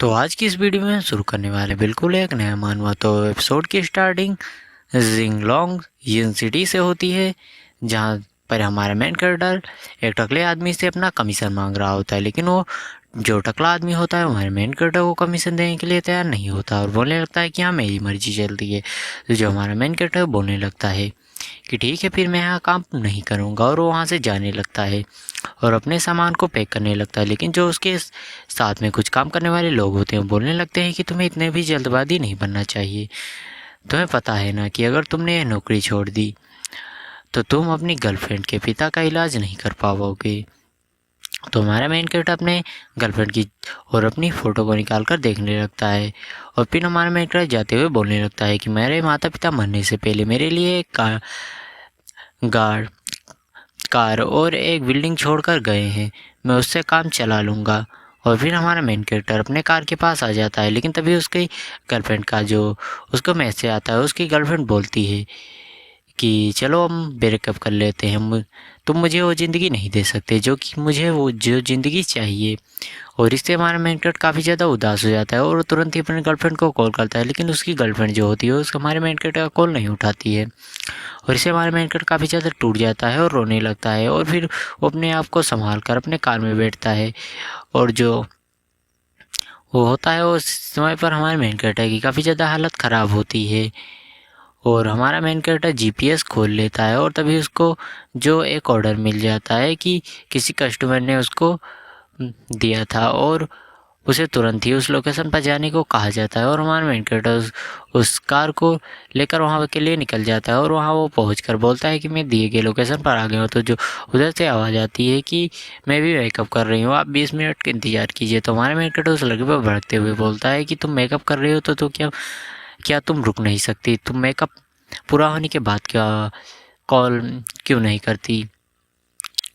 तो आज की इस वीडियो में हम शुरू करने वाले बिल्कुल एक नया मानवा। तो एपिसोड की स्टार्टिंग जिंगलोंग यिन सिटी से होती है, जहाँ पर हमारा मेन कैरेक्टर एक टकले आदमी से अपना कमीशन मांग रहा होता है। लेकिन वो जो टकला आदमी होता है हमारे मेन कैरेक्टर को कमीशन देने के लिए तैयार नहीं होता और बोलने लगता है कि हाँ मेरी मर्जी चलती है। तो जो हमारा मेन कैरेक्टर बोलने लगता है कि ठीक है फिर मैं यहाँ काम नहीं करूँगा, और वो वहाँ से जाने लगता है और अपने सामान को पैक करने लगता है। लेकिन जो उसके साथ में कुछ काम करने वाले लोग होते हैं बोलने लगते हैं कि तुम्हें इतने भी जल्दबाजी नहीं बनना चाहिए। तुम्हें पता है ना कि अगर तुमने यह नौकरी छोड़ दी तो तुम अपनी गर्लफ्रेंड के पिता का इलाज नहीं कर पाओगे। तो हमारा मेन कैरेक्टर अपने गर्लफ्रेंड की और अपनी फ़ोटो को निकाल कर देखने लगता है, और फिर हमारा मेन कैरेक्टर जाते हुए बोलने लगता है कि मेरे माता पिता मरने से पहले मेरे लिए एक कार और एक बिल्डिंग छोड़कर गए हैं, मैं उससे काम चला लूँगा। और फिर हमारा मेन कैरेक्टर अपने कार के पास आ जाता है, लेकिन तभी उसकी गर्लफ्रेंड का जो उसको मैसेज आता है, उसकी गर्लफ्रेंड बोलती है कि चलो हम ब्रेकअप कर लेते हैं, तुम मुझे वो ज़िंदगी नहीं दे सकते जो कि मुझे वो जो ज़िंदगी चाहिए। और इससे हमारा मेन कैरेक्टर काफ़ी ज़्यादा उदास हो जाता है और तुरंत ही अपने गर्लफ्रेंड को कॉल करता है, लेकिन उसकी गर्लफ्रेंड जो होती है उसको हमारे मेन कैरेक्टर का कॉल नहीं उठाती है। और इससे हमारा मेन कैरेक्टर काफ़ी ज़्यादा टूट जाता है और रोने लगता है, और फिर वो अपने आप को संभाल कर अपने कार में बैठता है। और जो वो होता है उस समय पर हमारे मेन कैरेक्टर की काफ़ी ज़्यादा हालत ख़राब होती है, और हमारा मेन कैरेक्टर जीपीएस खोल लेता है और तभी उसको जो एक ऑर्डर मिल जाता है कि किसी कस्टमर ने उसको दिया था और उसे तुरंत ही उस लोकेशन पर जाने को कहा जाता है। और हमारा मेन कैरेक्टर उस कार को लेकर वहाँ के लिए निकल जाता है, और वहाँ वो पहुंचकर बोलता है कि मैं दिए गए लोकेशन पर आ गया हूँ। तो जो उधर से आवाज़ आती है कि मैं भी मेकअप कर रही हूँ, आप 20 मिनट का इंतज़ार कीजिए। तो हमारा मेन कैरेक्टर उस लड़के पर भड़कते हुए बोलता है कि तुम मेकअप कर रही हो तो क्या क्या तुम रुक नहीं सकती? तुम मेकअप पूरा होने के बाद क्या कॉल क्यों नहीं करती?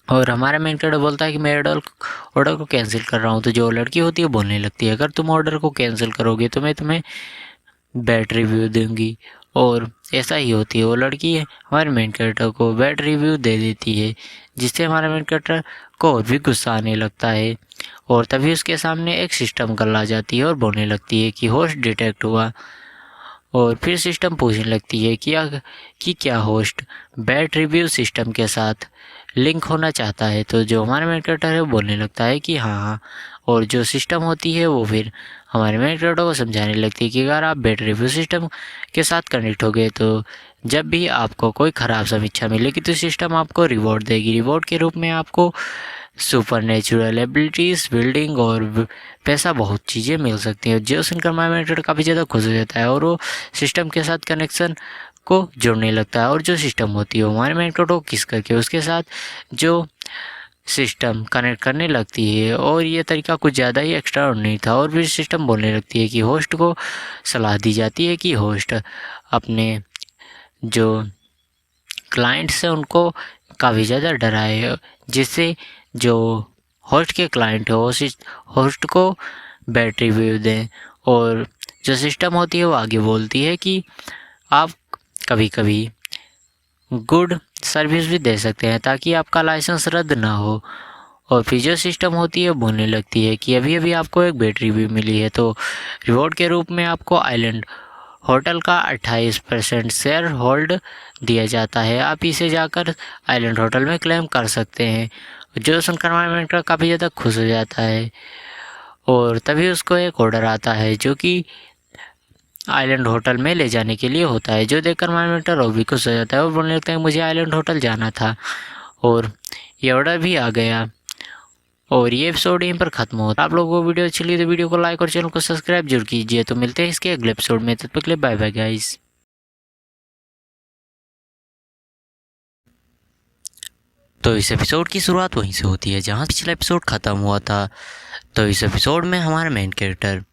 और हमारा मेन कैरेक्टर बोलता है कि मैं ऑर्डर को कैंसिल कर रहा हूँ। तो जो लड़की होती है बोलने लगती है, अगर तुम ऑर्डर को कैंसिल करोगे तो मैं तुम्हें बैड रिव्यू दूंगी। और ऐसा ही होती है, वो लड़की हमारे मेन कैरेक्टर को बैड रिव्यू दे देती है, जिससे हमारा मेन कैरेक्टर को और भी गुस्सा आने लगता है। और तभी उसके सामने एक सिस्टम कॉल आ जाती है और बोलने लगती है कि होस्ट डिटेक्ट हुआ। और फिर सिस्टम पूछने लगती है कि क्या होस्ट बैड रिव्यू सिस्टम के साथ लिंक होना चाहता है। तो जो हमारा मेन कैरेक्टर है वो बोलने लगता है कि हाँ हाँ। और जो सिस्टम होती है वो फिर हमारे मेन कैरेक्टर को समझाने लगती है कि अगर आप बैड रिव्यू सिस्टम के साथ कनेक्ट हो गए तो जब भी आपको कोई ख़राब समीक्षा मिलेगी तो सिस्टम आपको रिवॉर्ड देगी। रिवॉर्ड के रूप में आपको सुपर नेचुरल एबिलिटीज़, बिल्डिंग और पैसा, बहुत चीज़ें मिल सकती हैं। जो सुनकर हमारा मेन कैरेक्टर काफ़ी ज़्यादा खुश हो जाता है और वो सिस्टम के साथ कनेक्शन को जोड़ने लगता है। और जो सिस्टम होती है वो हमारे मेन कैरेक्टर को किस करके उसके साथ जो सिस्टम कनेक्ट करने लगती है। और ये तरीका कुछ ज़्यादा ही एक्स्ट्रा ऑर्डिनरी था। और फिर सिस्टम बोलने लगती है कि होस्ट को सलाह दी जाती है कि होस्ट अपने जो क्लाइंट्स हैं उनको काफ़ी ज़्यादा डराए, जिससे जो होस्ट के क्लाइंट है वो होस्ट को बैड रिव्यू दें। और जो सिस्टम होती है वो आगे बोलती है कि आप कभी कभी गुड सर्विस भी दे सकते हैं ताकि आपका लाइसेंस रद्द ना हो। और फिर जो सिस्टम होती है बोलने लगती है कि अभी अभी आपको एक बैड रिव्यू मिली है, तो रिवॉर्ड के रूप में आपको आइलैंड होटल का 28% शेयर होल्ड दिया जाता है, आप इसे जाकर आइलैंड होटल में क्लेम कर सकते हैं। जो सुनकर हमारा मेन कैरेक्टर काफ़ी ज़्यादा खुश हो जाता है, और तभी उसको एक ऑर्डर आता है जो कि आइलैंड होटल में ले जाने के लिए होता है। जो देखकर हमारा मेन कैरेक्टर और भी खुश हो जाता है और बोलने लगता है मुझे आइलैंड होटल जाना था, और ये ऑर्डर भी आ गया। और ये एपिसोड यहीं पर खत्म होता है। आप लोगों को वीडियो अच्छी लगी तो वीडियो को लाइक और चैनल को सब्सक्राइब जरूर कीजिए। तो मिलते हैं इसके अगले एपिसोड में, तब तक के लिए बाय बाय गाइस। तो इस एपिसोड की शुरुआत वहीं से होती है जहां पिछला एपिसोड ख़त्म हुआ था। तो इस एपिसोड में हमारा मेन कैरेक्टर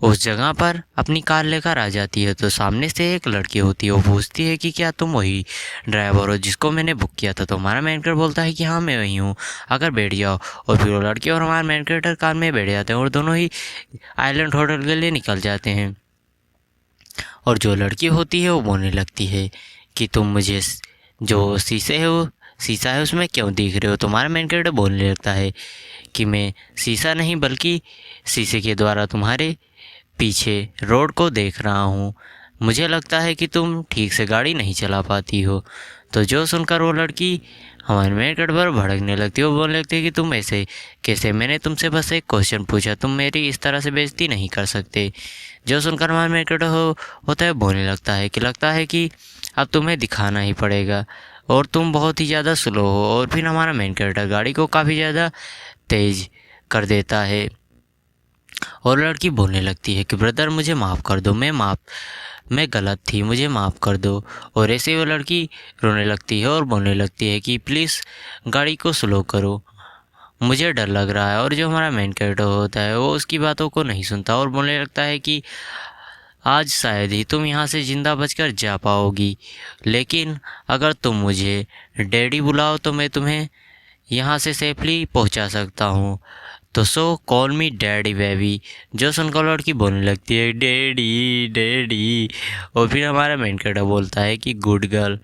उस जगह पर अपनी कार लेकर आ जाती है। तो सामने से एक लड़की होती है, वो पूछती है कि क्या तुम वही ड्राइवर हो जिसको मैंने बुक किया था? तो हमारा मेन कैरेक्टर बोलता है कि हाँ मैं वही हूँ, अगर बैठ जाओ। और फिर वो लड़की और हमारा मेन कैरेक्टर कार में बैठ जाते हैं और दोनों ही आइलैंड होटल के लिए निकल जाते हैं। और जो लड़की होती है वो बोलने लगती है कि तुम मुझे जो शीशे है वो शीशा है उसमें क्यों देख रहे हो? तुम्हारा मेन कैरेक्टर बोलने लगता है कि मैं शीशा नहीं बल्कि शीशे के द्वारा तुम्हारे पीछे रोड को देख रहा हूँ। मुझे लगता है कि तुम ठीक से गाड़ी नहीं चला पाती हो। तो जो सुनकर वो लड़की हमारे मेन कैरेक्टर पर भड़कने लगती है। वो बोलने लगती है कि तुम ऐसे कैसे, मैंने तुमसे बस एक क्वेश्चन पूछा, तुम मेरी इस तरह से बेइज्जती नहीं कर सकते। जो सुनकर हमारा मेन कैरेक्टर होता है बोलने लगता है कि अब तुम्हें दिखाना ही पड़ेगा और तुम बहुत ही ज़्यादा स्लो हो। और फिर हमारा मेन कैरेक्टर गाड़ी को काफ़ी ज़्यादा तेज़ कर देता है और लड़की बोलने लगती है कि ब्रदर मुझे माफ़ कर दो, मैं गलत थी, मुझे माफ़ कर दो। और ऐसे वो लड़की रोने लगती है और बोलने लगती है कि प्लीज़ गाड़ी को स्लो करो, मुझे डर लग रहा है। और जो हमारा मेन कैरेक्टर होता है वो उसकी बातों को नहीं सुनता और बोलने लगता है कि आज शायद ही तुम यहाँ से ज़िंदा बचकर जा पाओगी, लेकिन अगर तुम मुझे डैडी बुलाओ तो मैं तुम्हें यहाँ से सेफली पहुँचा सकता हूँ। तो सो कॉल मी डैडी बेबी। जो सुनकर लड़की बोलने लगती है डैडी डैडी। और फिर हमारा मेन कैरेक्टर बोलता है कि गुड गर्ल।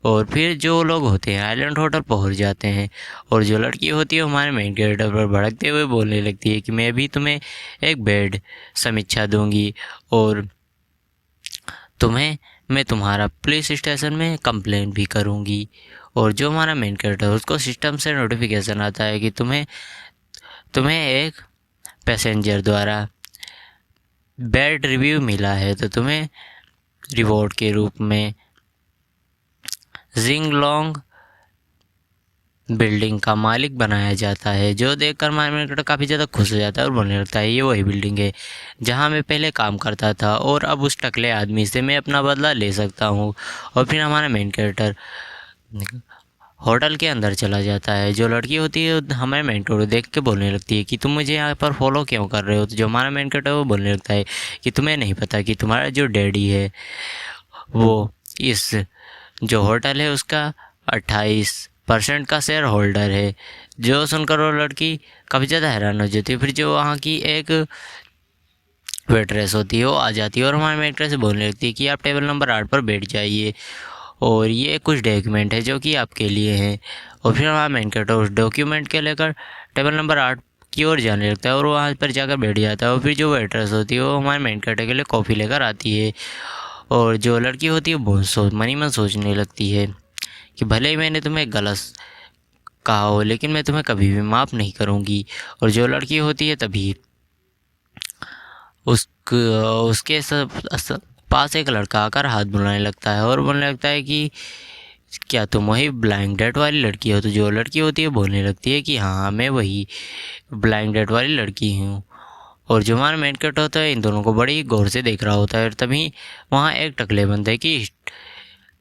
और फिर जो लोग होते हैं आइलैंड होटल पहुंच जाते हैं और जो लड़की होती है हमारे मेन कैरेक्टर पर भड़कते हुए बोलने लगती है कि मैं भी तुम्हें एक बेड समीक्षा दूंगी और मैं तुम्हारा पुलिस स्टेशन में कंप्लेंट भी करूंगी। और जो हमारा मेन कैरेक्टर है उसको सिस्टम से नोटिफिकेशन आता है कि तुम्हें एक पैसेंजर द्वारा बैड रिव्यू मिला है, तो तुम्हें रिवॉर्ड के रूप में जिंग लॉन्ग बिल्डिंग का मालिक बनाया जाता है। जो देखकर हमारा मेन कैरेक्टर काफ़ी ज़्यादा खुश हो जाता है और बोलने लगता है ये वही बिल्डिंग है जहां मैं पहले काम करता था और अब उस टकले आदमी से मैं अपना बदला ले सकता हूं। और फिर हमारा मेन कैरेक्टर होटल के अंदर चला जाता है। जो लड़की होती है हमारे मेन कैरेक्टर को देख के बोलने लगती है कि तुम मुझे यहाँ पर फॉलो क्यों कर रहे हो? तो जो हमारा मेन कैरेक्टर वो बोलने लगता है कि तुम्हें नहीं पता कि तुम्हारा जो डैडी है वो इस जो होटल है उसका 28% का शेयर होल्डर है। जो सुनकर वो लड़की काफ़ी ज़्यादा हैरान हो जाती है। फिर जो वहाँ की एक वेट्रेस होती है वो आ जाती है और हमारे वेट्रेस से बोलने लगती है कि आप टेबल नंबर 8 पर बैठ जाइए और ये कुछ डॉक्यूमेंट है जो कि आपके लिए हैं। और फिर हमारा मेन कैरेक्टर उस डॉक्यूमेंट के लेकर टेबल नंबर 8 की ओर जाने लगता है और वहाँ पर जाकर बैठ जाता है। और फिर जो वेट्रेस होती है वो हमारे मेन कैरेक्टर के लिए कॉफ़ी लेकर आती है और जो लड़की होती है बहुत मनी मन सोचने लगती है कि भले ही मैंने तुम्हें गलत कहा हो लेकिन मैं तुम्हें कभी भी माफ़ नहीं करूँगी। और जो लड़की होती है तभी उसके पास एक लड़का आकर हाथ बुलाने लगता है और बोलने लगता है कि क्या तुम वही ब्लाइंड डेट वाली लड़की हो? तो जो लड़की होती है बोलने लगती है कि हाँ मैं वही ब्लाइंड डेट वाली लड़की हूँ। और जो हमारा मेन कैरेक्टर होता है इन दोनों को बड़ी गौर से देख रहा होता है और तभी वहाँ एक टकले बंदे की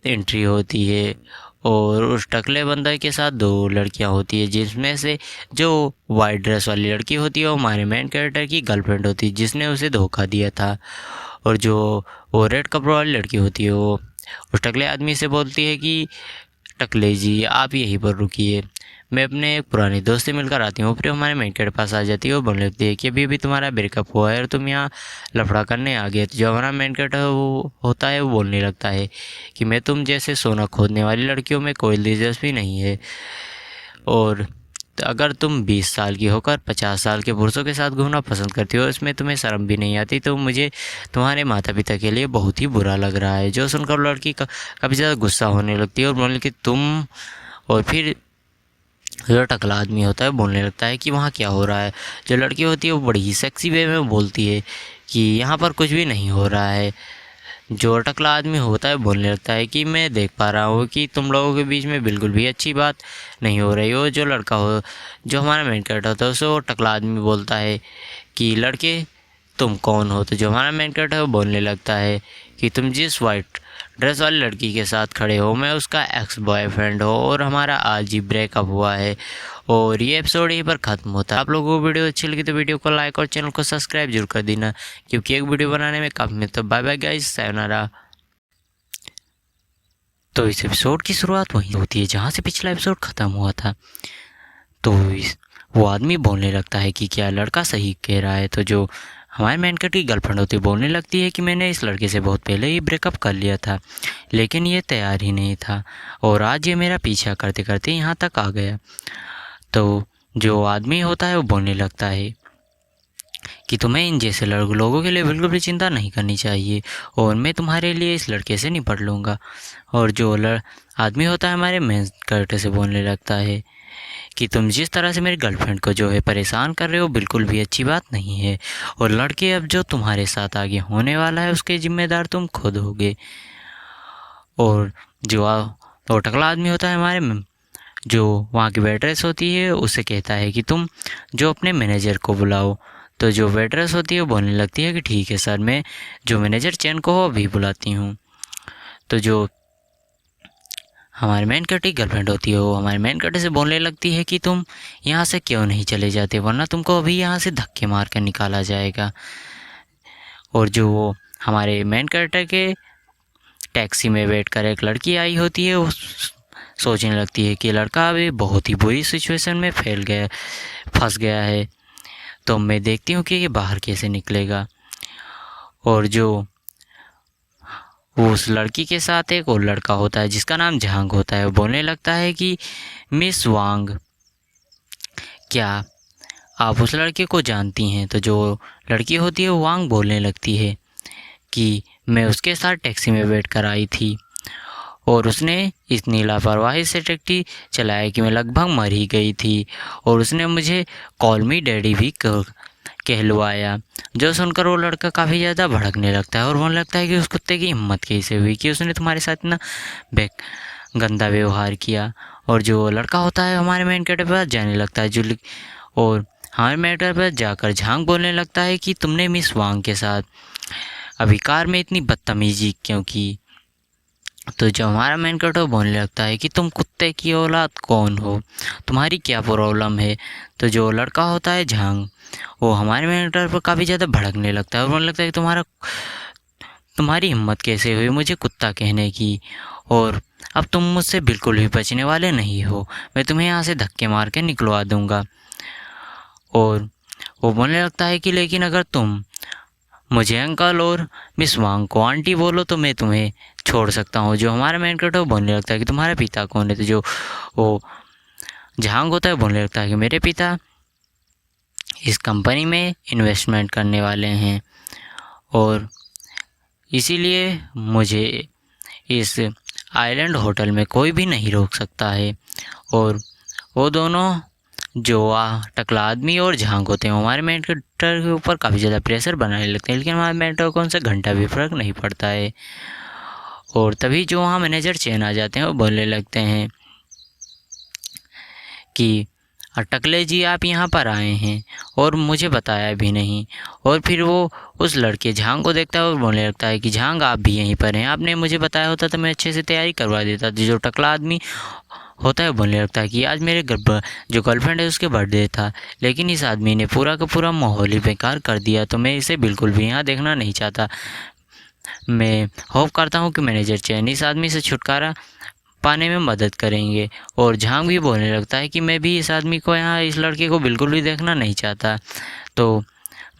एंट्री होती है और उस टकले बंदे के साथ 2 लड़कियां होती है, जिसमें से जो वाइट ड्रेस वाली लड़की होती है वो हमारे मेन कैरेक्टर की गर्लफ्रेंड होती है जिसने उसे धोखा दिया था। और जो वो रेड कपड़ों वाली लड़की होती है वो उस टकले आदमी से बोलती है कि टकले जी आप यहीं पर रुकिए, मैं अपने एक पुराने दोस्त से मिलकर आती हूँ। फिर हमारे मेन कैरेक्टर पास आ जाती है और बोलने लगती है कि अभी अभी तुम्हारा ब्रेकअप हुआ है और तुम यहाँ लफड़ा करने आ गए। तो जो हमारा मेन कैरेक्टर वो होता है वो बोलने लगता है कि मैं तुम जैसे सोना खोदने वाली लड़कियों में कोई दिलचस्पी नहीं है और अगर तुम 20 साल की होकर 50 साल के पुरुषों के साथ घूमना पसंद करती हो इसमें तुम्हें शर्म भी नहीं आती, तो मुझे तुम्हारे माता पिता के लिए बहुत ही बुरा लग रहा है। जो सुनकर लड़की काफ़ी ज़्यादा गुस्सा होने लगती है और बोलने कि तुम। और फिर जो टकला आदमी होता है बोलने लगता है कि वहाँ क्या हो रहा है। जो लड़की होती है वो बड़ी ही सेक्सी वे में बोलती है कि यहाँ पर कुछ भी नहीं हो रहा है। जो टकला आदमी होता है बोलने लगता है कि मैं देख पा रहा हूँ कि तुम लोगों के बीच में बिल्कुल भी अच्छी बात नहीं हो रही हो। जो लड़का हो जो हमारा मेन कैरेक्टर होता है उसे वो टकला आदमी बोलता है कि लड़के तुम कौन हो? तो जो हमारा मेन कैरेक्टर है वो बोलने लगता है कि तुम जिस वाइट ड्रेस वाली लड़की के साथ खड़े हो मैं उसका एक्स बॉयफ्रेंड हो और हमारा आज ही ब्रेकअप हुआ है। और ये एपिसोड यहीं पर ख़त्म होता है। आप लोगों को वीडियो अच्छी लगी तो वीडियो को लाइक और चैनल को सब्सक्राइब जरूर कर देना क्योंकि एक वीडियो बनाने में काफ़ी मेहनत। Bye bye guys, sayonara. तो इस एपिसोड की शुरुआत वहीं होती है जहाँ से पिछला एपिसोड ख़त्म हुआ था। तो वो आदमी बोलने लगता है कि क्या लड़का सही कह रहा है? तो जो हमारे मेन कैरेक्टर की गर्लफ्रेंड होती है बोलने लगती है कि मैंने इस लड़के से बहुत पहले ही ब्रेकअप कर लिया था, लेकिन ये तैयार ही नहीं था और आज ये मेरा पीछा करते करते यहाँ तक आ गया। तो जो आदमी होता है वो बोलने लगता है कि तुम्हें इन जैसे लोगों के लिए बिल्कुल भी चिंता नहीं करनी चाहिए और मैं तुम्हारे लिए इस लड़के से निपट लूँगा। और जो आदमी होता है हमारे मेन कैरेक्टर से बोलने लगता है कि तुम जिस तरह से मेरी गर्लफ्रेंड को जो है परेशान कर रहे हो बिल्कुल भी अच्छी बात नहीं है, और लड़के अब जो तुम्हारे साथ आगे होने वाला है उसके जिम्मेदार तुम खुद होगे। और जो टकला आदमी होता है हमारे जो वहाँ की वेट्रेस होती है उससे कहता है कि तुम जो अपने मैनेजर को बुलाओ। तो जो वेट्रेस होती है वो बोलने लगती है कि ठीक है सर, मैं जो मैनेजर चैन को अभी बुलाती हूँ। तो जो हमारे मेन कैरेक्टर की गर्लफ्रेंड होती है वो हमारे मेन कैरेक्टर से बोलने लगती है कि तुम यहाँ से क्यों नहीं चले जाते, वरना तुमको अभी यहाँ से धक्के मार कर निकाला जाएगा। और जो वो हमारे मेन कैरेक्टर के टैक्सी में बैठ कर एक लड़की आई होती है वो सोचने लगती है कि लड़का अभी बहुत ही बुरी सिचुएशन में फंस गया है, तो मैं देखती हूँ कि ये बाहर कैसे निकलेगा। और जो उस लड़की के साथ एक और लड़का होता है जिसका नाम झांग होता है, वो बोलने लगता है कि मिस वांग, क्या आप उस लड़के को जानती हैं? तो जो लड़की होती है वो वांग बोलने लगती है कि मैं उसके साथ टैक्सी में बैठकर आई थी और उसने इतनी लापरवाही से टैक्सी चलाया कि मैं लगभग मर ही गई थी, और उसने मुझे कॉल मी डैडी भी कहलवाया। जो सुनकर वो लड़का काफ़ी ज़्यादा भड़कने लगता है और वो लगता है कि उस कुत्ते की हिम्मत कैसे हुई कि उसने तुम्हारे साथ इतना गंदा व्यवहार किया। और जो लड़का होता है हमारे मेन कैरेक्टर के पास जाने लगता है और हमारे मेन कैरेक्टर पर जाकर झांग बोलने लगता है कि तुमने मिस वांग के साथ अभी कार में इतनी बदतमीजी क्यों की। तो जो हमारा मेन कैरेक्टर बोलने लगता है कि तुम कुत्ते की औलाद कौन हो, तुम्हारी क्या प्रॉब्लम है। तो जो लड़का होता है झांग वो हमारे मेन कैरेक्टर पर काफ़ी ज़्यादा भड़कने लगता है और बोलने लगता है कि तुम्हारी हिम्मत कैसे हुई मुझे कुत्ता कहने की, और अब तुम मुझसे बिल्कुल भी बचने वाले नहीं हो, मैं तुम्हें यहाँ से धक्के मार के निकलवा दूँगा। और वो बोलने लगता है कि लेकिन अगर तुम मुझे अंकल और मिस वांग को आंटी बोलो तो मैं तुम्हें छोड़ सकता हूँ। जो हमारा मेन कैरेक्टर बोलने लगता है कि तुम्हारा पिता कौन है। तो जो वो झांग होता है बोलने लगता है कि मेरे पिता इस कंपनी में इन्वेस्टमेंट करने वाले हैं और इसीलिए मुझे इस आइलैंड होटल में कोई भी नहीं रोक सकता है। और वो दोनों जो टकला आदमी और झांग होते हैं हमारे मेन कैरेक्टर के ऊपर काफ़ी ज़्यादा प्रेशर बनाने लगते हैं, लेकिन हमारे मेन कैरेक्टर को उनसे घंटा भी फर्क नहीं पड़ता है। और तभी जो वहाँ मैनेजर चैन आ जाते हैं वो बोलने लगते हैं कि टकले जी आप यहाँ पर आए हैं और मुझे बताया भी नहीं। और फिर वो उस लड़के झांग को देखता है और बोलने लगता है कि झांग आप भी यहीं पर हैं, आपने मुझे बताया होता तो मैं अच्छे से तैयारी करवा देता। जो टकला आदमी होता है बोलने लगता है कि आज मेरे जो गर्लफ्रेंड है उसके बर्थडे था, लेकिन इस आदमी ने पूरा का पूरा माहौल ही बेकार कर दिया, तो मैं इसे बिल्कुल भी यहाँ देखना नहीं चाहता। मैं होप करता हूँ कि मैनेजर चैन इस आदमी से छुटकारा पाने में मदद करेंगे। और झांग भी बोलने लगता है कि मैं भी इस आदमी को यहाँ इस लड़के को बिल्कुल भी देखना नहीं चाहता। तो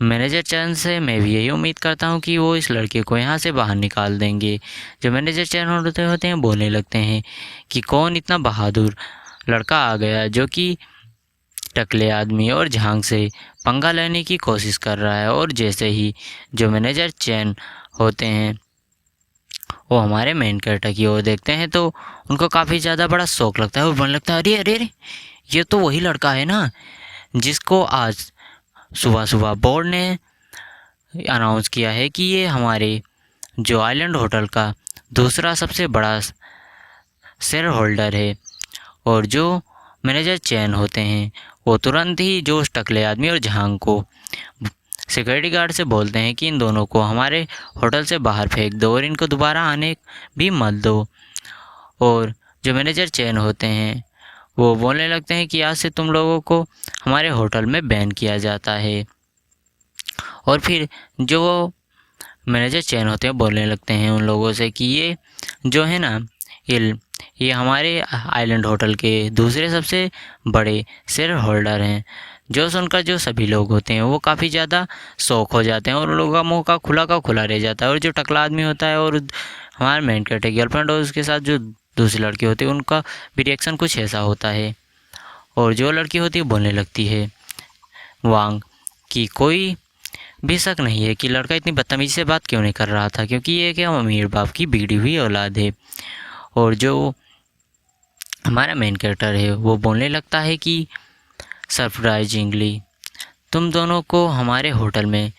मैनेजर चैन से मैं भी यही उम्मीद करता हूँ कि वो इस लड़के को यहाँ से बाहर निकाल देंगे। जो मैनेजर चैन होते हैं बोलने लगते हैं कि कौन इतना बहादुर लड़का आ गया जो कि टकले आदमी और झांग से पंगा लेने की कोशिश कर रहा है। और जैसे ही जो मैनेजर चैन होते हैं वो हमारे मेन कैरेक्टर की ओर देखते हैं तो उनको काफ़ी ज़्यादा बड़ा शौक लगता है और बोलने लगता है अरे अरे अरे ये तो वही लड़का है ना जिसको आज सुबह सुबह बोर्ड ने अनाउंस किया है कि ये हमारे जो आइलैंड होटल का दूसरा सबसे बड़ा शेयर होल्डर है। और जो मैनेजर चैन होते हैं वो तुरंत ही जो उस टकले आदमी और झांग को सिक्योरिटी गार्ड से बोलते हैं कि इन दोनों को हमारे होटल से बाहर फेंक दो और इनको दोबारा आने भी मत दो। और जो मैनेजर चैन होते हैं वो बोलने लगते हैं कि आज से तुम लोगों को हमारे होटल में बैन किया जाता है। और फिर जो मैनेजर चैन होते हैं बोलने लगते हैं उन लोगों से कि ये जो है ना ये हमारे आइलैंड होटल के दूसरे सबसे बड़े शेयर होल्डर हैं। जो सुनकर जो सभी लोग होते हैं वो काफ़ी ज़्यादा शॉक हो जाते हैं और उन लोगों का मुँह का खुला रह जाता है। और जो टकला आदमी होता है और हमारे मेन कैरेक्टर गर्लफ्रेंड और उसके साथ जो दूसरी लड़की होती है उनका भी रिएक्शन कुछ ऐसा होता है। और जो लड़की होती है बोलने लगती है वांग कि कोई भी शक नहीं है कि लड़का इतनी बदतमीजी से बात क्यों नहीं कर रहा था, क्योंकि ये क्या अमीर बाप की बिगड़ी हुई औलाद है। और जो हमारा मेन कैरेक्टर है वो बोलने लगता है कि सरप्राइजिंगली तुम दोनों को हमारे होटल में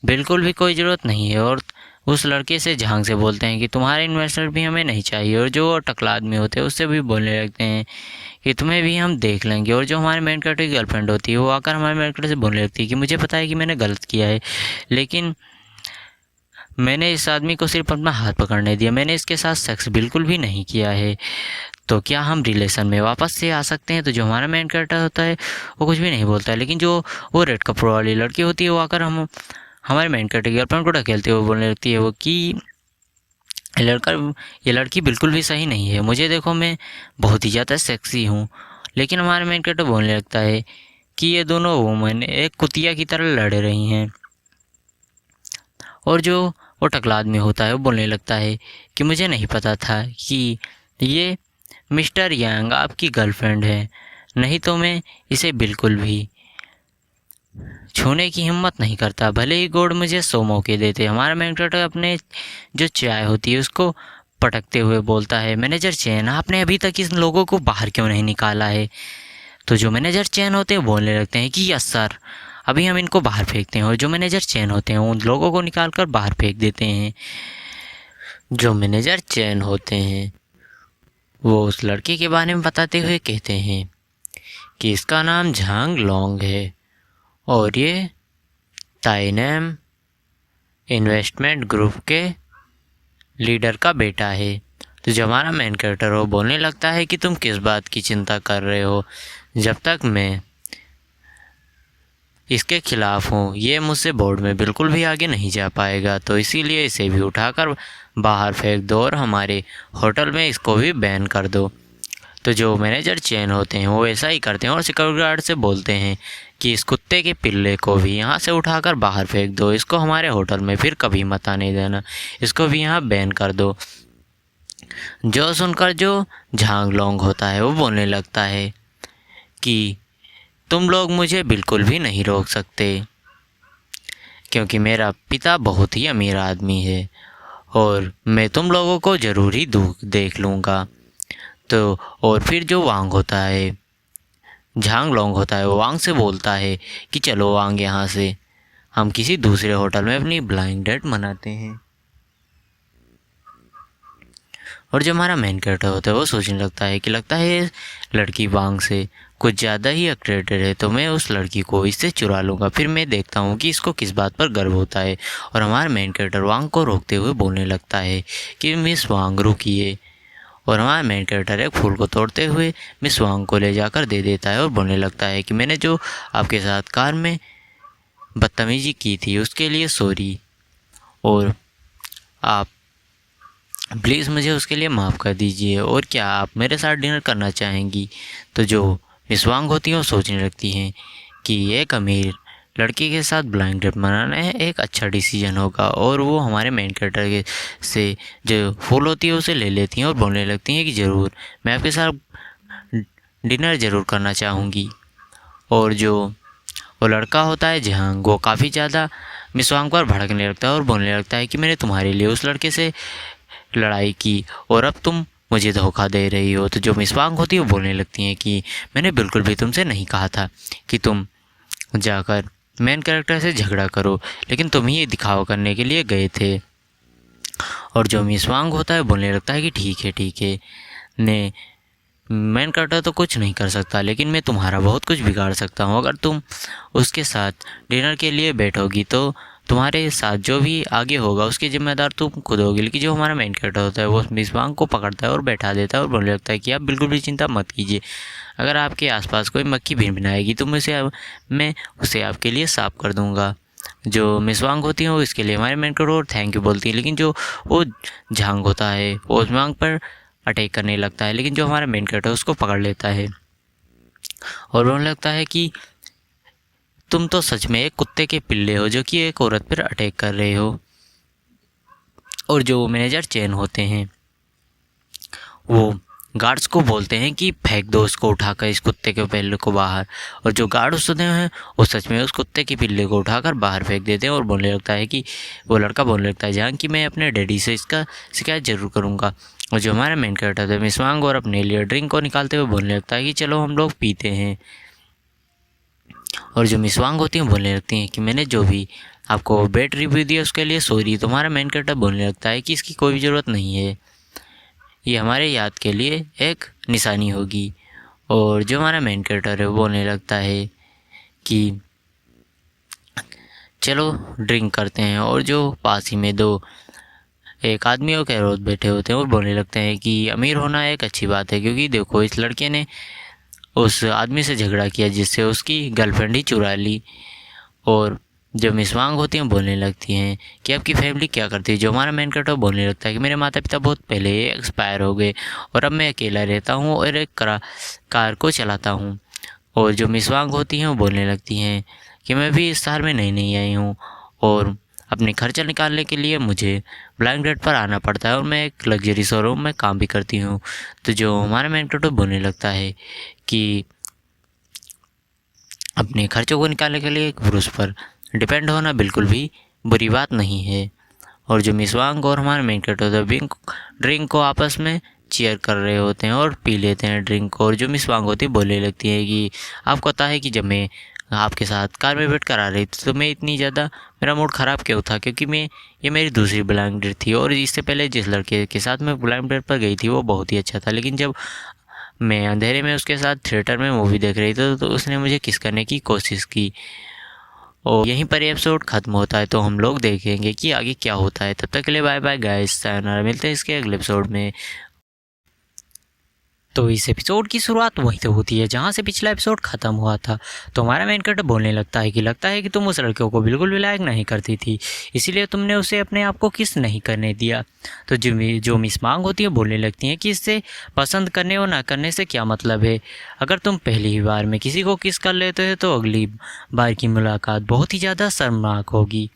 बिल्कुल भी कोई ज़रूरत नहीं है। और उस लड़के से झांग से बोलते हैं कि तुम्हारे इन्वेस्टर भी हमें नहीं चाहिए। और जो टकला आदमी होते हैं उससे भी बोलने लगते हैं कि तुम्हें भी हम देख लेंगे। और जो हमारे मेन कैरेक्टर की गर्लफ्रेंड होती है वो आकर हमारे मेन कैरेक्टर से बोलने लगती है कि मुझे पता है कि मैंने गलत किया है, लेकिन मैंने इस आदमी को सिर्फ अपना हाथ पकड़ने दिया, मैंने इसके साथ सेक्स बिल्कुल भी नहीं किया है, तो क्या हम रिलेशन में वापस से आ सकते हैं। तो जो हमारा मेन कैरेक्टर होता है वो कुछ भी नहीं बोलता है, लेकिन जो वो रेड कपड़ों वाली लड़की होती है वो आकर हमारे मेन कैरेक्टर की गर्लफ्रेंड को ढकेलते हुए बोलने लगती है वो कि ये लड़की बिल्कुल भी सही नहीं है, मुझे देखो मैं बहुत ही ज़्यादा सेक्सी हूँ। लेकिन हमारे मेन कैरेक्टर बोलने लगता है कि ये दोनों वुमेन एक कुतिया की तरह लड़ रही हैं। और जो वो टकला आदमी होता है वो बोलने लगता है कि मुझे नहीं पता था कि ये मिस्टर यांग आपकी गर्लफ्रेंड है, नहीं तो मैं इसे बिल्कुल भी छूने की हिम्मत नहीं करता, भले ही गॉड मुझे 100 मौके देते। हमारा मेन कैरेक्टर अपने जो चाय होती है उसको पटकते हुए बोलता है मैनेजर चैन, आपने अभी तक इन लोगों को बाहर क्यों नहीं निकाला है। तो जो मैनेजर चैन होते हैं बोलने लगते हैं कि यस सर, अभी हम इनको बाहर फेंकते हैं। और जो मैनेजर चैन होते हैं उन लोगों को निकाल कर बाहर फेंक देते हैं। जो मैनेजर चैन होते हैं वो उस लड़के के बारे में बताते हुए कहते हैं कि इसका नाम झांग लोंग है और ये ताइनेम इन्वेस्टमेंट ग्रुप के लीडर का बेटा है। तो जो हमारा मेन कैरेक्टर वो बोलने लगता है कि तुम किस बात की चिंता कर रहे हो, जब तक मैं इसके खिलाफ हूँ ये मुझसे बोर्ड में बिल्कुल भी आगे नहीं जा पाएगा, तो इसीलिए इसे भी उठाकर बाहर फेंक दो और हमारे होटल में इसको भी बैन कर दो। तो जो मैनेजर चैन होते हैं वो ऐसा ही करते हैं और सिक्योरिटी गार्ड से बोलते हैं कि इस कुत्ते के पिल्ले को भी यहाँ से उठाकर बाहर फेंक दो, इसको हमारे होटल में फिर कभी मत आने देना, इसको भी यहाँ बैन कर दो। जो सुनकर जो झांग लोंग होता है वो बोलने लगता है कि तुम लोग मुझे बिल्कुल भी नहीं रोक सकते, क्योंकि मेरा पिता बहुत ही अमीर आदमी है और मैं तुम लोगों को ज़रूर ही देख लूँगा। तो और फिर जो वांग होता है, झांग लोंग होता है, वो वांग से बोलता है कि चलो वांग यहाँ से हम किसी दूसरे होटल में अपनी ब्लाइंड डेट मनाते हैं। और जो हमारा मेन कैरेक्टर होता है वो सोचने लगता है कि लगता है लड़की वांग से कुछ ज़्यादा ही अट्रैक्टेड है, तो मैं उस लड़की को इससे चुरा लूँगा, फिर मैं देखता हूँ कि इसको किस बात पर गर्व होता है। और हमारा मेन कैरेक्टर वांग को रोकते हुए बोलने लगता है कि मिस वांग रुकिए। और हमारा मेन कैरेक्टर एक फूल को तोड़ते हुए मिस वांग को ले जाकर दे देता है और बोलने लगता है कि मैंने जो आपके साथ कार में बदतमीजी की थी उसके लिए सॉरी, और आप प्लीज़ मुझे उसके लिए माफ़ कर दीजिए, और क्या आप मेरे साथ डिनर करना चाहेंगी। तो जो मिस वांग होती हैं वो सोचने लगती हैं कि एक अमीर लड़की के साथ ब्लाइंड डेट मनाना है एक अच्छा डिसीजन होगा। और वो हमारे मेन कैरेक्टर के से जो फूल होती है उसे ले लेती हैं और बोलने लगती हैं कि ज़रूर मैं आपके साथ डिनर ज़रूर करना चाहूँगी। और जो वो लड़का होता है जहांग, वो काफ़ी ज़्यादा मिस वांग पर भड़कने लगता है और बोलने लगता है कि मैंने तुम्हारे लिए उस लड़के से लड़ाई की और अब तुम मुझे धोखा दे रही हो। तो जो मिस वांग होती है वो बोलने लगती हैं कि मैंने बिल्कुल भी तुमसे नहीं कहा था कि तुम जाकर मेन कैरेक्टर से झगड़ा करो, लेकिन तुम ही ये दिखावा करने के लिए गए थे। और जो मिस वांग होता है बोलने लगता है कि ठीक है ने मेन कैरेक्टर तो कुछ नहीं कर सकता, लेकिन मैं तुम्हारा बहुत कुछ बिगाड़ सकता हूँ। अगर तुम उसके साथ डिनर के लिए बैठोगी तो तुम्हारे साथ जो भी आगे होगा उसके जिम्मेदार तुम खुद होगी। लेकिन जो हमारा मेन कैरेक्टर होता है वो मिस वांग को पकड़ता है और बैठा देता है और बोलने लगता है कि आप बिल्कुल भी चिंता मत कीजिए, अगर आपके आसपास कोई मक्खी भिनभिनाएगी तो मैं उसे आपके लिए साफ कर दूंगा। जो मिस वांग होती है वो इसके लिए हमारे मेन कैरेक्टर और थैंक यू बोलती है, लेकिन जो वो झांग होता है वो उस वांग पर अटैक करने लगता है, लेकिन जो हमारा मेन कैरेक्टर उसको पकड़ लेता है और बोलने लगता है कि तुम तो सच में एक कुत्ते के पिल्ले हो जो कि एक औरत पर अटैक कर रहे हो। और जो मैनेजर चेन होते हैं वो गार्ड्स को बोलते हैं कि फेंक दो उसको उठाकर, इस कुत्ते के पिल्ले को बाहर। और जो गार्ड्स होते हैं वो सच में उस कुत्ते के पिल्ले को उठाकर बाहर फेंक देते हैं और बोलने लगता है कि वो लड़का बोलने लगता है जहाँ कि मैं अपने डैडी से इसका शिकायत ज़रूर करूँगा। और जो हमारा मेन कैरेक्टर है मिस वांग और अपने लिए ड्रिंक को निकालते हुए बोलने लगता है कि चलो हम लोग पीते हैं। और जो मिस वांग होती हैं बोलने लगती हैं कि मैंने जो भी आपको बैड रिव्यू दिया उसके लिए सॉरी। तो हमारा मेन कैरेक्टर बोलने लगता है कि इसकी कोई भी ज़रूरत नहीं है, ये हमारे याद के लिए एक निशानी होगी। और जो हमारा मेन कैरेक्टर है वो बोलने लगता है कि चलो ड्रिंक करते हैं। और जो पास ही में एक आदमी और औरत बैठे होते हैं और बोलने लगते हैं कि अमीर होना एक अच्छी बात है, क्योंकि देखो इस लड़के ने उस आदमी से झगड़ा किया जिससे उसकी गर्लफ्रेंड ही चुरा ली। और जो मिस वांग होती हैं बोलने लगती हैं कि आपकी फैमिली क्या करती है। जो हमारा मेन कैरेक्टर बोलने लगता है कि मेरे माता पिता बहुत पहले ही एक्सपायर हो गए और अब मैं अकेला रहता हूँ और एक कार को चलाता हूँ। और जो मिस वांग होती हैं वो बोलने लगती हैं कि मैं भी इस शहर में नई आई हूँ और अपने खर्चा निकालने के लिए मुझे ब्लैक डेट पर आना पड़ता है और मैं एक लग्जरी शोरूम में काम भी करती हूँ। तो जो हमारा मेन कैरेक्टर बोलने लगता है कि अपने खर्चों को निकालने के लिए एक पुरुष पर डिपेंड होना बिल्कुल भी बुरी बात नहीं है। और जो मिस वांग और हमारे मेन कैरेक्टर ड्रिंक को आपस में चीयर कर रहे होते हैं और पी लेते हैं ड्रिंक को। और जो मिस वांग होती है बोलने लगती है कि आपको पता है कि जब मैं आपके साथ कार में बैठ कर आ रही थी तो मैं इतनी ज़्यादा मेरा मूड ख़राब क्यों था, क्योंकि ये मेरी दूसरी ब्लाइंड डेट थी और इससे पहले जिस लड़के के साथ मैं ब्लाइंड डेट पर गई थी वो बहुत ही अच्छा था, लेकिन जब मैं अंधेरे में उसके साथ थिएटर में मूवी देख रही थी तो उसने मुझे किस करने की कोशिश की। और यहीं पर एपिसोड ख़त्म होता है, तो हम लोग देखेंगे कि आगे क्या होता है। तब तक के लिए बाय बाय गाइस, सायोनारा, मिलते हैं इसके अगले एपिसोड में। तो इस एपिसोड की शुरुआत वहीं से होती है जहाँ से पिछला एपिसोड ख़त्म हुआ था। तो हमारा मेन कैरेक्टर बोलने लगता है कि तुम उस लड़के को बिल्कुल भी लायक नहीं करती थी, इसीलिए तुमने उसे अपने आप को किस नहीं करने दिया। तो जो मिस मांग होती है बोलने लगती हैं कि इससे पसंद करने और ना करने से क्या मतलब है। अगर तुम पहली ही बार में किसी को किस कर लेते हो तो अगली बार की मुलाकात बहुत ही ज़्यादा शर्मनाक होगी।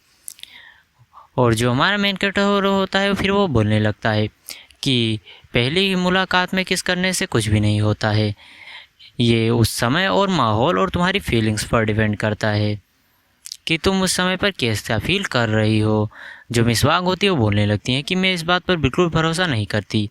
और जो हमारा मेन कैरेक्टर होता है फिर वो बोलने लगता है कि पहली मुलाकात में किस करने से कुछ भी नहीं होता है, ये उस समय और माहौल और तुम्हारी फीलिंग्स पर डिपेंड करता है कि तुम उस समय पर कैसा फील कर रही हो। जो मिस वांग होती है वो बोलने लगती हैं कि मैं इस बात पर बिल्कुल भरोसा नहीं करती।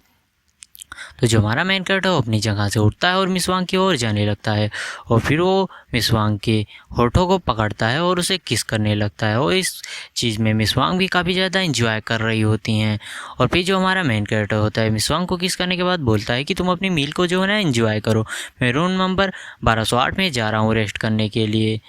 तो जो हमारा मेन कैरेक्टर वो अपनी जगह से उठता है और मिस वांग की ओर जाने लगता है और फिर वो मिस वांग के होठों को पकड़ता है और उसे किस करने लगता है। और इस चीज़ में मिस वांग भी काफ़ी ज़्यादा एंजॉय कर रही होती हैं। और फिर जो हमारा मेन कैरेक्टर होता है मिस वांग को किस करने के बाद बोलता है कि तुम अपनी मील को जो है ना एंजॉय करो, मैं रूम नंबर 1208 में जा रहा हूँ रेस्ट करने के लिए।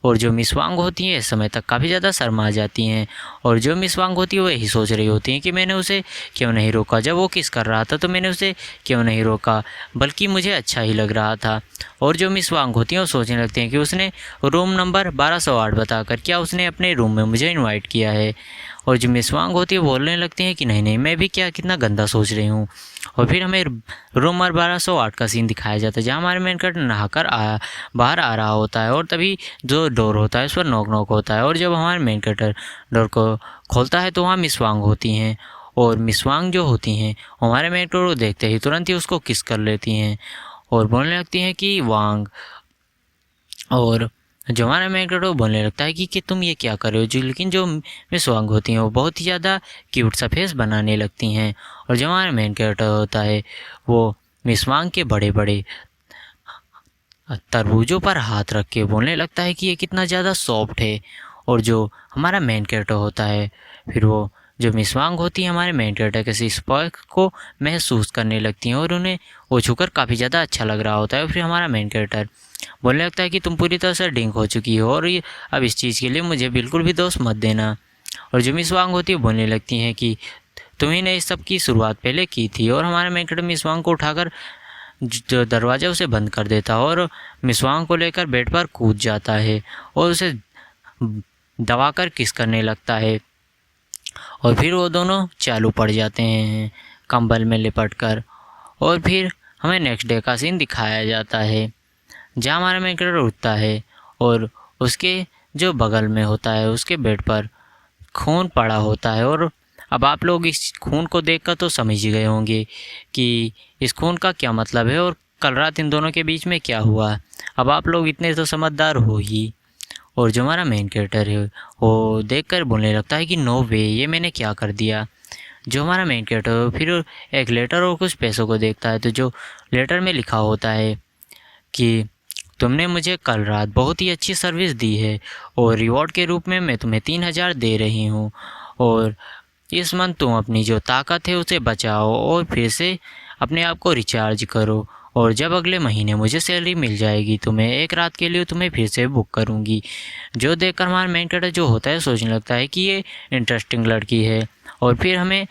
और जो मिस वांग होती हैं इस समय तक काफ़ी ज़्यादा शर्मा जाती हैं। और जो मिस वांग होती है वो यही सोच रही होती हैं कि मैंने उसे क्यों नहीं रोका, जब वो किस कर रहा था तो मैंने उसे क्यों नहीं रोका, बल्कि मुझे अच्छा ही लग रहा था। और जो मिस वांग होती हैं वो सोचने लगती हैं कि उसने रूम नंबर 1208 बताकर क्या उसने अपने रूम में मुझे इन्वाइट किया है। और जो मिस वांग होती है बोलने लगती हैं कि नहीं नहीं, मैं भी क्या कितना गंदा सोच रही हूँ। और फिर हमें रूम नंबर 1208 का सीन दिखाया जाता है जहाँ हमारे मेन कैरेक्टर नहाकर बाहर आ रहा होता है और तभी जो डोर होता है उस पर नॉक नॉक होता है। और जब हमारे मेन कैरेक्टर डोर को खोलता है तो वहाँ मिस वांग होती हैं। और मिस वांग जो होती हैं हमारे मेन कैरेक्टर को देखते ही तुरंत ही उसको किस कर लेती हैं और बोलने लगती हैं कि वांग। और जो हमारा मेन कैरेक्टर बोलने लगता है कि तुम ये क्या कर रहे हो। लेकिन जो मिस वांग होती हैं वो बहुत ही ज़्यादा क्यूट सा फेस बनाने लगती हैं। और जो हमारा मेन कैरेक्टर होता है वो मिस वांग के बड़े बड़े तरबूजों पर हाथ रख के बोलने लगता है कि ये कितना ज़्यादा सॉफ्ट है। और जो हमारा मेन कैरेक्टर होता है फिर वो जो मिस वांग होती है हमारे मेन कैरेक्टर के स्पर्श को महसूस करने लगती हैं और उन्हें वो छूकर काफ़ी ज़्यादा अच्छा लग रहा होता है। और फिर हमारा मेन कैरेक्टर बोलने लगता है कि तुम पूरी तरह से ड्रिंक हो चुकी हो और अब इस चीज़ के लिए मुझे बिल्कुल भी दोष मत देना। और जो मिस वांग होती है बोलने लगती हैं कि तुम्ही ने इस सब की शुरुआत पहले की थी। और हमारा मेन कैरेक्टर मिस वांग को उठाकर जो दरवाज़ा उसे बंद कर देता है और मिस वांग को लेकर बेड पर कूद जाता है और उसे दबाकर किस करने लगता है। और फिर वो दोनों चालू पड़ जाते हैं कंबल में लिपट कर। और फिर हमें नेक्स्ट डे का सीन दिखाया जाता है जहाँ हमारा मेन कैरेक्टर उठता है और उसके जो बगल में होता है उसके बेड पर खून पड़ा होता है। और अब आप लोग इस खून को देखकर तो समझ ही गए होंगे कि इस खून का क्या मतलब है और कल रात इन दोनों के बीच में क्या हुआ। अब आप लोग इतने तो समझदार हो ही। और जो हमारा मेन कैरेक्टर है वो देखकर बोलने लगता है कि नो वे, ये मैंने क्या कर दिया। जो हमारा मेन कैरेक्टर फिर एक लेटर और कुछ पैसों को देखता है, तो जो लेटर में लिखा होता है कि तुमने मुझे कल रात बहुत ही अच्छी सर्विस दी है और रिवॉर्ड के रूप में मैं तुम्हें 3,000 दे रही हूँ, और इस मंथ तुम अपनी जो ताकत है उसे बचाओ और फिर से अपने आप को रिचार्ज करो, और जब अगले महीने मुझे सैलरी मिल जाएगी तो मैं एक रात के लिए तुम्हें फिर से बुक करूँगी। जो देखकर हमारा मेन कैरेक्टर जो होता है सोचने लगता है कि ये इंटरेस्टिंग लड़की है। और फिर हमें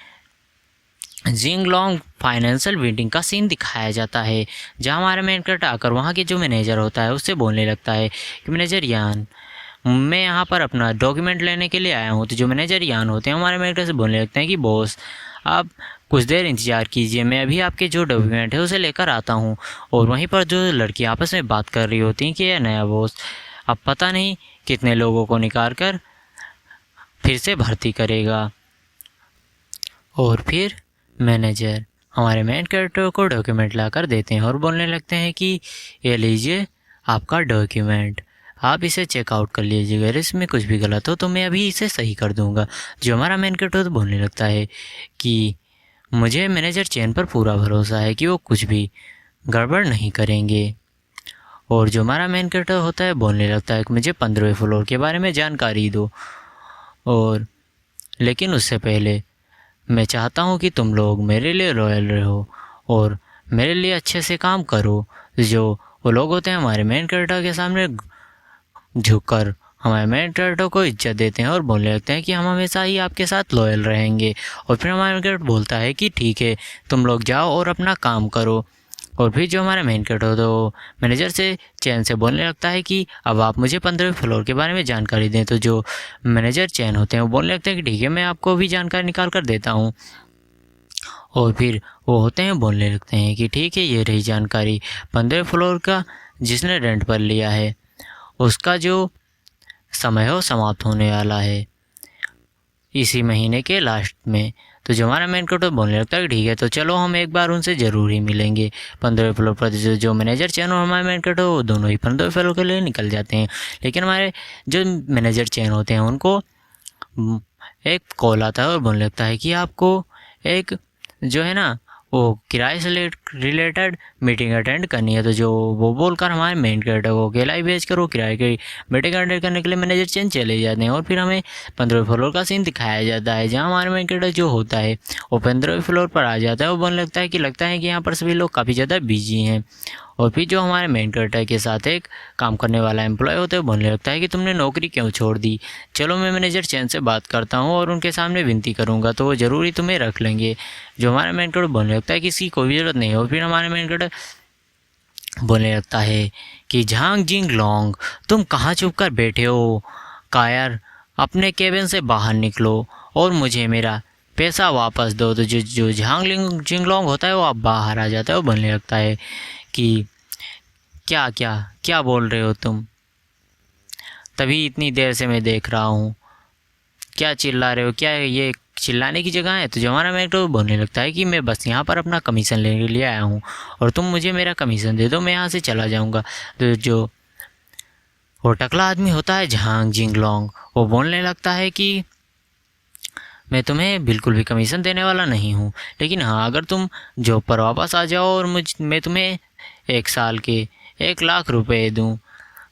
जिंगलोंग फाइनेंशियल मीटिंग का सीन दिखाया जाता है, जहाँ हमारा मेन कैरेक्टर आकर वहाँ के जो मैनेजर होता है उससे बोलने लगता है कि मैनेजर यान, मैं यहाँ पर अपना डॉक्यूमेंट लेने के लिए आया हूँ। तो जो मैनेजर यान होते हैं हमारे मैनेजर से बोलने लगते हैं कि बॉस आप कुछ देर इंतज़ार कीजिए, मैं अभी आपके जो डॉक्यूमेंट है उसे लेकर आता हूँ। और वहीं पर जो लड़की आपस में बात कर रही होती हैं कि यह नया बॉस अब पता नहीं कितने लोगों को निकाल कर फिर से भर्ती करेगा। और फिर मैनेजर हमारे मेन कैरेक्टर को डॉक्यूमेंट ला कर देते हैं और बोलने लगते हैं कि ये लीजिए आपका डॉक्यूमेंट, आप इसे चेकआउट कर लीजिएगा, अगर इसमें कुछ भी गलत हो तो मैं अभी इसे सही कर दूंगा। जो हमारा मेन कैरेक्टर तो बोलने लगता है कि मुझे मैनेजर चेन पर पूरा भरोसा है कि वो कुछ भी गड़बड़ नहीं करेंगे। और जो हमारा मेन कैरेक्टर होता है बोलने लगता है कि मुझे 15वें फ्लोर के बारे में जानकारी दो, और लेकिन उससे पहले मैं चाहता हूँ कि तुम लोग मेरे लिए लॉयल रहो और मेरे लिए अच्छे से काम करो। जो वो लोग होते हैं हमारे मेन कैरेक्टर के सामने झुककर हमारे मेन कैरेक्टर को इज्जत देते हैं और बोलने लगते हैं कि हम हमेशा ही आपके साथ लॉयल रहेंगे। और फिर हमारा कैरेक्टर बोलता है कि ठीक है तुम लोग जाओ और अपना काम करो। और फिर जो हमारा मेन कैरेक्टर होता है वो मैनेजर से चैन से बोलने लगता है कि अब आप मुझे 15वें फ्लोर के बारे में जानकारी दें। तो जो मैनेजर चैन होते हैं वो बोलने लगते हैं कि ठीक है मैं आपको भी जानकारी निकाल कर देता हूँ। और फिर वो होते हैं बोलने लगते हैं कि ठीक है ये रही जानकारी, 15वें फ्लोर का जिसने रेंट पर लिया है उसका जो समय हो समाप्त होने वाला है इसी महीने के लास्ट में। तो जो हमारा मेन कैरेक्टर बोलने लगता है ठीक है तो चलो हम एक बार उनसे ज़रूर ही मिलेंगे। 15वें फ्लोर पर जो मैनेजर चैन और हमारे मेन कैरेक्टर वो दोनों ही 15वें फ्लोर के लिए निकल जाते हैं। लेकिन हमारे जो मैनेजर चैन होते हैं उनको एक कॉल आता है और बोलने लगता है कि आपको एक जो है ना वो किराए से रिलेटेड मीटिंग अटेंड करनी है। तो जो वो बोलकर हमारे मेन कैरेक्टर को अकेला ही भेज कर वो किराए की मीटिंग अटेंड करने के लिए मैनेजर चेंज चले जाते हैं। और फिर हमें 15वें फ्लोर का सीन दिखाया जाता है, जहाँ हमारे मेन कैरेक्टर जो होता है वो 15वें फ्लोर पर आ जाता है। वो बोलने लगता है कि यहाँ पर सभी लोग काफ़ी ज़्यादा बिजी हैं। और फिर जो हमारे मेन कैरेक्टर के साथ एक काम करने वाला एम्प्लॉय होता है वो बोलने लगता है कि तुमने नौकरी क्यों छोड़ दी, चलो मैं मैनेजर चैन से बात करता हूँ और उनके सामने विनती करूँगा तो वो ज़रूर ही तुम्हें रख लेंगे। जो हमारा मेन कैरेक्टर बोलने लगता है कि इसकी कोई ज़रूरत नहीं हो। फिर हमारे मेन कैरेक्टर बोलने लगता है कि झांग जिंग लोंग तुम कहाँ छुप कर बैठे हो, कायर अपने केबिन से बाहर निकलो और मुझे मेरा पैसा वापस दो। तो जो झांग जिंगलोंग होता है वो अब बाहर आ जाता है। वो बोलने लगता है कि क्या क्या क्या बोल रहे हो तुम, तभी इतनी देर से मैं देख रहा हूँ, क्या चिल्ला रहे हो, क्या ये चिल्लाने की जगह है। तो जो हमारा मेरे को बोलने लगता है कि मैं बस यहाँ पर अपना कमीशन लेने के लिए आया हूँ और तुम मुझे मेरा कमीशन दे दो, मैं यहाँ से चला जाऊँगा। तो जो वो टकला आदमी होता है झांग जिंगलोंग वो बोलने लगता है कि मैं तुम्हें बिल्कुल भी कमीशन देने वाला नहीं हूँ, लेकिन हाँ अगर तुम जॉब पर वापस आ जाओ और मैं तुम्हें 1 साल के 1 लाख रुपए दूँ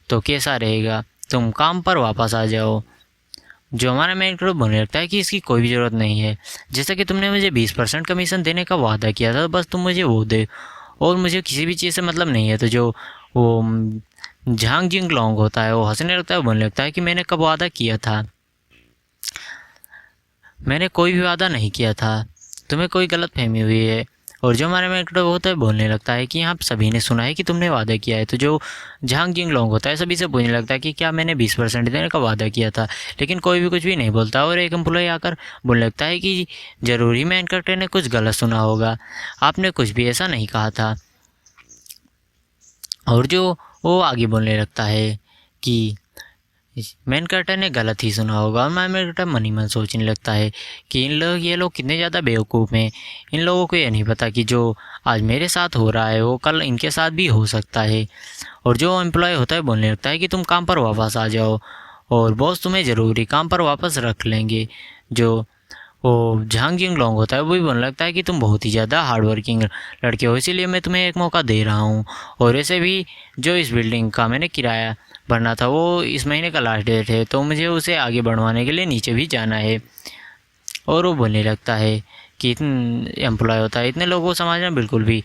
तो कैसा रहेगा, तुम काम पर वापस आ जाओ। जो हमारा मेन कैरेक्टर बोलने लगता है कि इसकी कोई भी ज़रूरत नहीं है, जैसा कि तुमने मुझे 20% कमीशन देने का वादा किया था बस तुम मुझे वो दे और मुझे किसी भी चीज़ से मतलब नहीं है। तो जो वो झांग जिंग लोंग होता है वो हंसने लगता है, बोलने लगता है कि मैंने कब वादा किया था, मैंने कोई भी वादा नहीं किया था, तुम्हें कोई गलत फहमी हुई है। और जो हमारे में होता है बोलने लगता है कि यहाँ सभी ने सुना है कि तुमने वादा किया है। तो जो झांग जिंग लोंग होता है सभी से पूछने लगता है कि क्या मैंने 20% देने का वादा किया था, लेकिन कोई भी कुछ भी नहीं बोलता। और एक एम्प्लॉय आकर बोलने लगता है कि ज़रूर ही मेन कैरेक्टर ने कुछ गलत सुना होगा, आपने कुछ भी ऐसा नहीं कहा था। और जो वो आगे बोलने लगता है कि मेन कैरेक्टर ने गलत ही सुना होगा और मेन कैरेक्टर मन ही मन सोचने लगता है कि ये लोग कितने ज़्यादा बेवकूफ़ हैं। इन लोगों को ये नहीं पता कि जो आज मेरे साथ हो रहा है वो कल इनके साथ भी हो सकता है। और जो एम्प्लॉय होता है बोलने लगता है कि तुम काम पर वापस आ जाओ और बॉस तुम्हें ज़रूरी काम पर वापस रख लेंगे। जो वो झांग जिंग लोंग होता है वो भी बोलने लगता है कि तुम बहुत ही ज़्यादा हार्ड वर्किंग लड़के हो, इसीलिए मैं तुम्हें एक मौका दे रहा हूँ। और वैसे भी जो इस बिल्डिंग का मैंने किराया भरना था वो इस महीने का लास्ट डेट है, तो मुझे उसे आगे बढ़वाने के लिए नीचे भी जाना है। और वो बोलने लगता है कि एम्प्लॉय होता है इतने लोगों को समझना बिल्कुल भी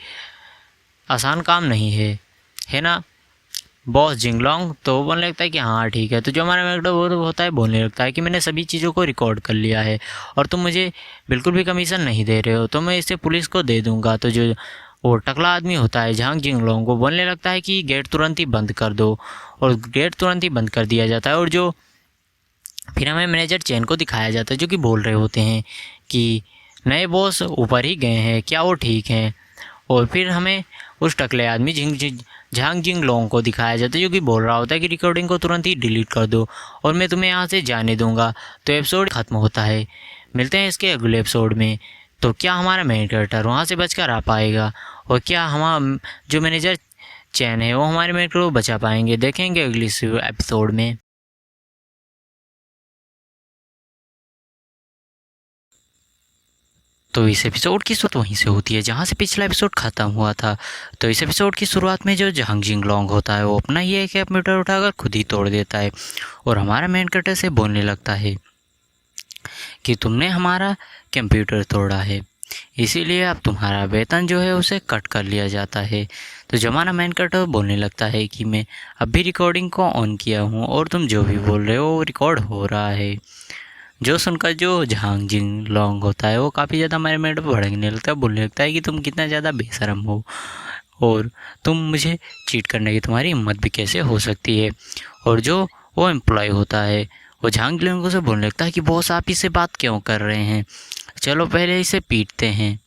आसान काम नहीं है ना बॉस जिंगलोंग। तो वो बोलने लगता है कि हाँ ठीक है। तो जो हमारा मैकडो वो तो होता है बोलने लगता है कि मैंने सभी चीज़ों को रिकॉर्ड कर लिया है और तुम मुझे बिल्कुल भी कमीशन नहीं दे रहे हो, तो मैं इसे पुलिस को दे दूंगा। तो जो वो टकला आदमी होता है झांग जिंगलोंग को बोलने लगता है कि गेट तुरंत ही बंद कर दो और गेट तुरंत ही बंद कर दिया जाता है। और जो फिर हमें मैनेजर चैन को दिखाया जाता है जो कि बोल रहे होते हैं कि नए बॉस ऊपर ही गए हैं, क्या वो ठीक हैं। और फिर हमें उस टकले आदमी झांग जिंग लोंग को दिखाया जाता है जो कि बोल रहा होता है कि रिकॉर्डिंग को तुरंत ही डिलीट कर दो और मैं तुम्हें यहाँ से जाने दूंगा। तो एपिसोड ख़त्म होता है। मिलते हैं इसके अगले एपिसोड में। तो क्या हमारा मेन कैरेक्टर वहाँ से बचकर आ पाएगा और क्या हम जो मैनेजर चैन है वो हमारे मेन कैरेक्टर को बचा पाएंगे, देखेंगे अगली एपिसोड में। तो इस एपिसोड की शुरुआत वहीं से होती है जहाँ से पिछला एपिसोड ख़त्म हुआ था। तो इस एपिसोड की शुरुआत में जो झांग जिंगलोंग होता है वो अपना ही एक कंप्यूटर उठाकर खुद ही तोड़ देता है और हमारा मेन कैरेक्टर से बोलने लगता है कि तुमने हमारा कंप्यूटर तोड़ा है, इसीलिए अब तुम्हारा वेतन जो है उसे कट कर लिया जाता है। तो जो हमारा मेन कैरेक्टर बोलने लगता है कि मैं अभी रिकॉर्डिंग को ऑन किया हूँ और तुम जो भी बोल रहे हो वो रिकॉर्ड हो रहा है। जो सुनकर जो झांग जिंग लोंग होता है वो काफ़ी ज़्यादा हमारे मेरे पे भड़कने लगता है, बोलने लगता है कि तुम कितना ज़्यादा बेशरम हो और तुम मुझे चीट करने की तुम्हारी हिम्मत भी कैसे हो सकती है। और जो वो एम्प्लॉय होता है वो झांग जिंग से बोलने लगता है कि बॉस आप इससे बात क्यों कर रहे हैं, चलो पहले इसे पीटते हैं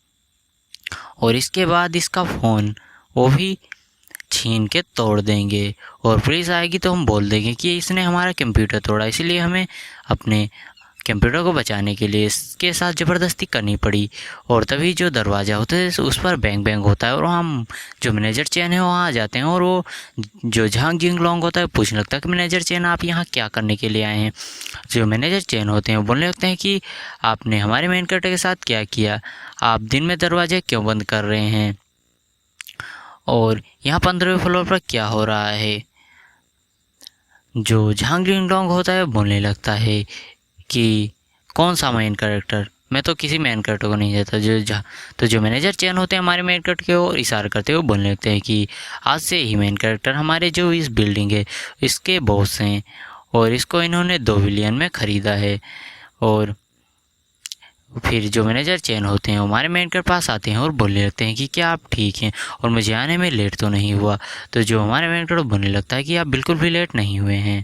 और इसके बाद इसका फ़ोन वो भी छीन के तोड़ देंगे और पुलिस आएगी तो हम बोल देंगे कि इसने हमारा कंप्यूटर तोड़ा, इसलिए हमें अपने कंप्यूटर को बचाने के लिए इसके साथ ज़बरदस्ती करनी पड़ी। और तभी जो दरवाज़ा होता है उस पर बैंग बैंग होता है और हम जो मैनेजर चैन है वहाँ आ जाते हैं और वो जो झांग जिंग लोंग होता है पूछने लगता है कि मैनेजर चैन आप यहाँ क्या करने के लिए आए हैं। जो मैनेजर चैन होते हैं वो बोलने लगते हैं कि आपने हमारे मेन कैरेक्टर के साथ क्या किया, आप दिन में दरवाजे क्यों बंद कर रहे हैं और यहाँ 15वें फ्लोर पर क्या हो रहा है। जो झांग जिंग लोंग होता है बोलने लगता है कि कौन सा मेन कैरेक्टर, मैं तो किसी मेन कैरेक्टर को नहीं देता तो जो मैनेजर चैन होते हैं हमारे मेन कैरेक्टर के ओर इशारा करते हुए बोलने लगते हैं कि आज से ही मेन कैरेक्टर हमारे जो इस बिल्डिंग है इसके बॉस हैं और इसको इन्होंने 2 बिलियन में ख़रीदा है। और फिर जो मैनेजर चैन होते हैं हमारे मेन के पास आते हैं और बोलने लगते हैं कि क्या आप ठीक हैं और मुझे आने में लेट तो नहीं हुआ। तो जो हमारे मेन को बोलने लगता है कि आप बिल्कुल भी लेट नहीं हुए हैं।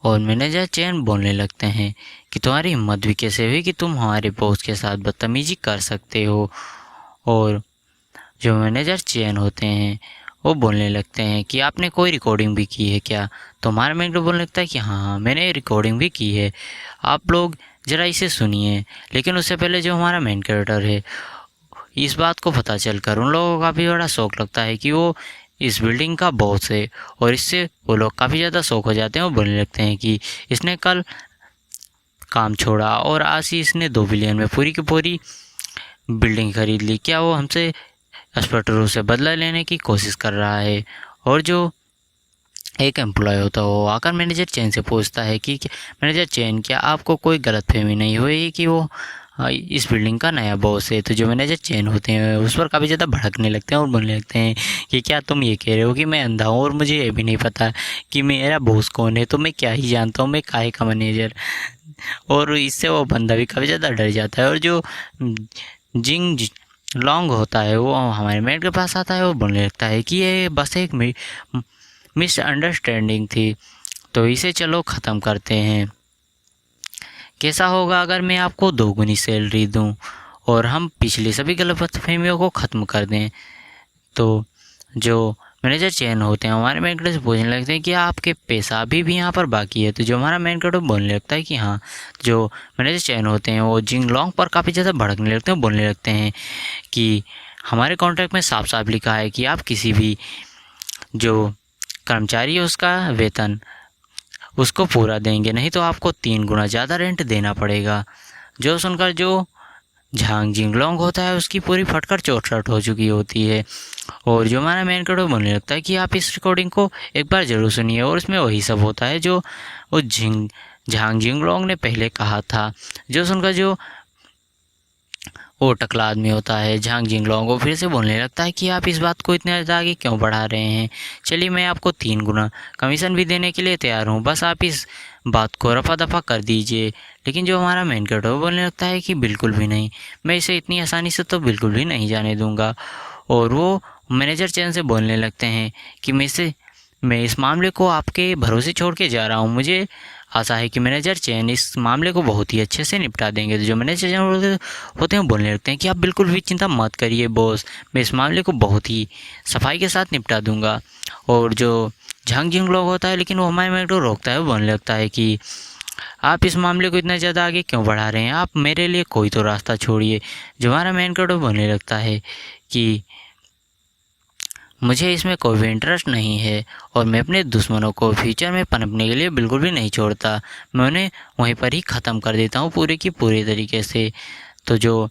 और मैनेजर चैन बोलने लगते हैं कि तुम्हारी हिम्मत भी कैसे हुई कि तुम हमारे बॉस के साथ बदतमीजी कर सकते हो। और जो मैनेजर चैन होते हैं वो बोलने लगते हैं कि आपने कोई रिकॉर्डिंग भी की है क्या। तो हमारा मैनेजर बोलने लगता है कि हाँ मैंने रिकॉर्डिंग भी की है, आप लोग ज़रा इसे सुनिए। लेकिन उससे पहले जो हमारा मेन कैरेक्टर है इस बात को पता चलकर उन लोगों को काफ़ी बड़ा शौक लगता है कि वो इस बिल्डिंग का बॉस है और इससे वो लोग काफ़ी ज़्यादा शौक हो जाते हैं और बोलने लगते हैं कि इसने कल काम छोड़ा और आज ही इसने 2 बिलियन में पूरी की पूरी बिल्डिंग खरीद ली, क्या वो हमसे स्पष्ट रूप से बदला लेने की कोशिश कर रहा है। और जो एक एम्प्लॉय होता है वो आकर मैनेजर चैन से पूछता है कि मैनेजर चैन क्या आपको कोई गलतफहमी नहीं हुई कि वो इस बिल्डिंग का नया बॉस है। तो जो मैनेजर चैन होते हैं उस पर काफ़ी ज़्यादा भड़कने लगते हैं और बोलने लगते हैं कि क्या तुम ये कह रहे हो कि मैं अंधा हूँ और मुझे ये भी नहीं पता कि मेरा बॉस कौन है, तो मैं क्या ही जानता हूँ, मैं काहे का मैनेजर। और इससे वो बंदा भी काफ़ी ज़्यादा डर जाता है। और जो जिंग लॉन्ग होता है वो हमारे मेड के पास आता है और बोलने लगता है कि ये बस एक मिसअंडरस्टैंडिंग थी, तो इसे चलो ख़त्म करते हैं। कैसा होगा अगर मैं आपको 2 गुनी सैलरी दूं और हम पिछली सभी गलतफहमियों को ख़त्म कर दें। तो जो मैनेजर चैन होते हैं हमारे मेन कैरेक्टर से पूछने लगते हैं कि आपके पैसा अभी भी यहाँ पर बाकी है। तो जो हमारा मेन कैरेक्टर बोलने लगता है कि हाँ। जो मैनेजर चैन होते हैं वो जिंगलोंग पर काफ़ी ज़्यादा भड़कने लगते हैं, बोलने लगते हैं कि हमारे कॉन्ट्रैक्ट में साफ साफ लिखा है कि आप किसी भी जो कर्मचारी है उसका वेतन उसको पूरा देंगे, नहीं तो आपको 3 गुना ज़्यादा रेंट देना पड़ेगा। जो सुनकर जो झांग जिंगलोंग होता है उसकी पूरी फटकर चौसठ हो चुकी होती है। और जो हमारा मेन कैरेक्टर बोलने लगता है कि आप इस रिकॉर्डिंग को एक बार ज़रूर सुनिए, और इसमें वही सब होता है जो वो झांग जिंगलोंग ने पहले कहा था। जो सुनकर जो वो टकला आदमी होता है झांग जिंगलोंग को फिर से बोलने लगता है कि आप इस बात को इतने ज़्यादा आगे क्यों बढ़ा रहे हैं। चलिए मैं आपको 3 गुना कमीशन भी देने के लिए तैयार हूँ, बस आप इस बात को रफा दफा कर दीजिए। लेकिन जो हमारा मेन कैरेक्टर वो बोलने लगता है कि बिल्कुल भी नहीं, मैं इसे इतनी आसानी से तो बिल्कुल भी नहीं जाने दूंगा। और वो मैनेजर चैन से बोलने लगते हैं कि मैं इस मामले को आपके भरोसे छोड़ के जा रहा हूँ, मुझे आशा है कि मैनेजर चैन इस मामले को बहुत ही अच्छे से निपटा देंगे। तो जो मैनेजर चैन होते हैं बोलने लगते हैं कि आप बिल्कुल भी चिंता मत करिए बॉस, मैं इस मामले को बहुत ही सफाई के साथ निपटा दूंगा। और जो झांग जिंगलोंग होता है लेकिन वो हमारे मेरे को रोकता है, वो बोलने लगता है कि आप इस मामले को इतना ज़्यादा आगे क्यों बढ़ा रहे हैं, आप मेरे लिए कोई तो रास्ता छोड़िए। जो हमारा मेन कैरेक्टर बोलने लगता है कि मुझे इसमें कोई भी इंटरेस्ट नहीं है और मैं अपने दुश्मनों को फ्यूचर में पनपने के लिए बिल्कुल भी नहीं छोड़ता, मैं उन्हें वहीं पर ही ख़त्म कर देता हूँ पूरे की पूरी तरीके से। तो जो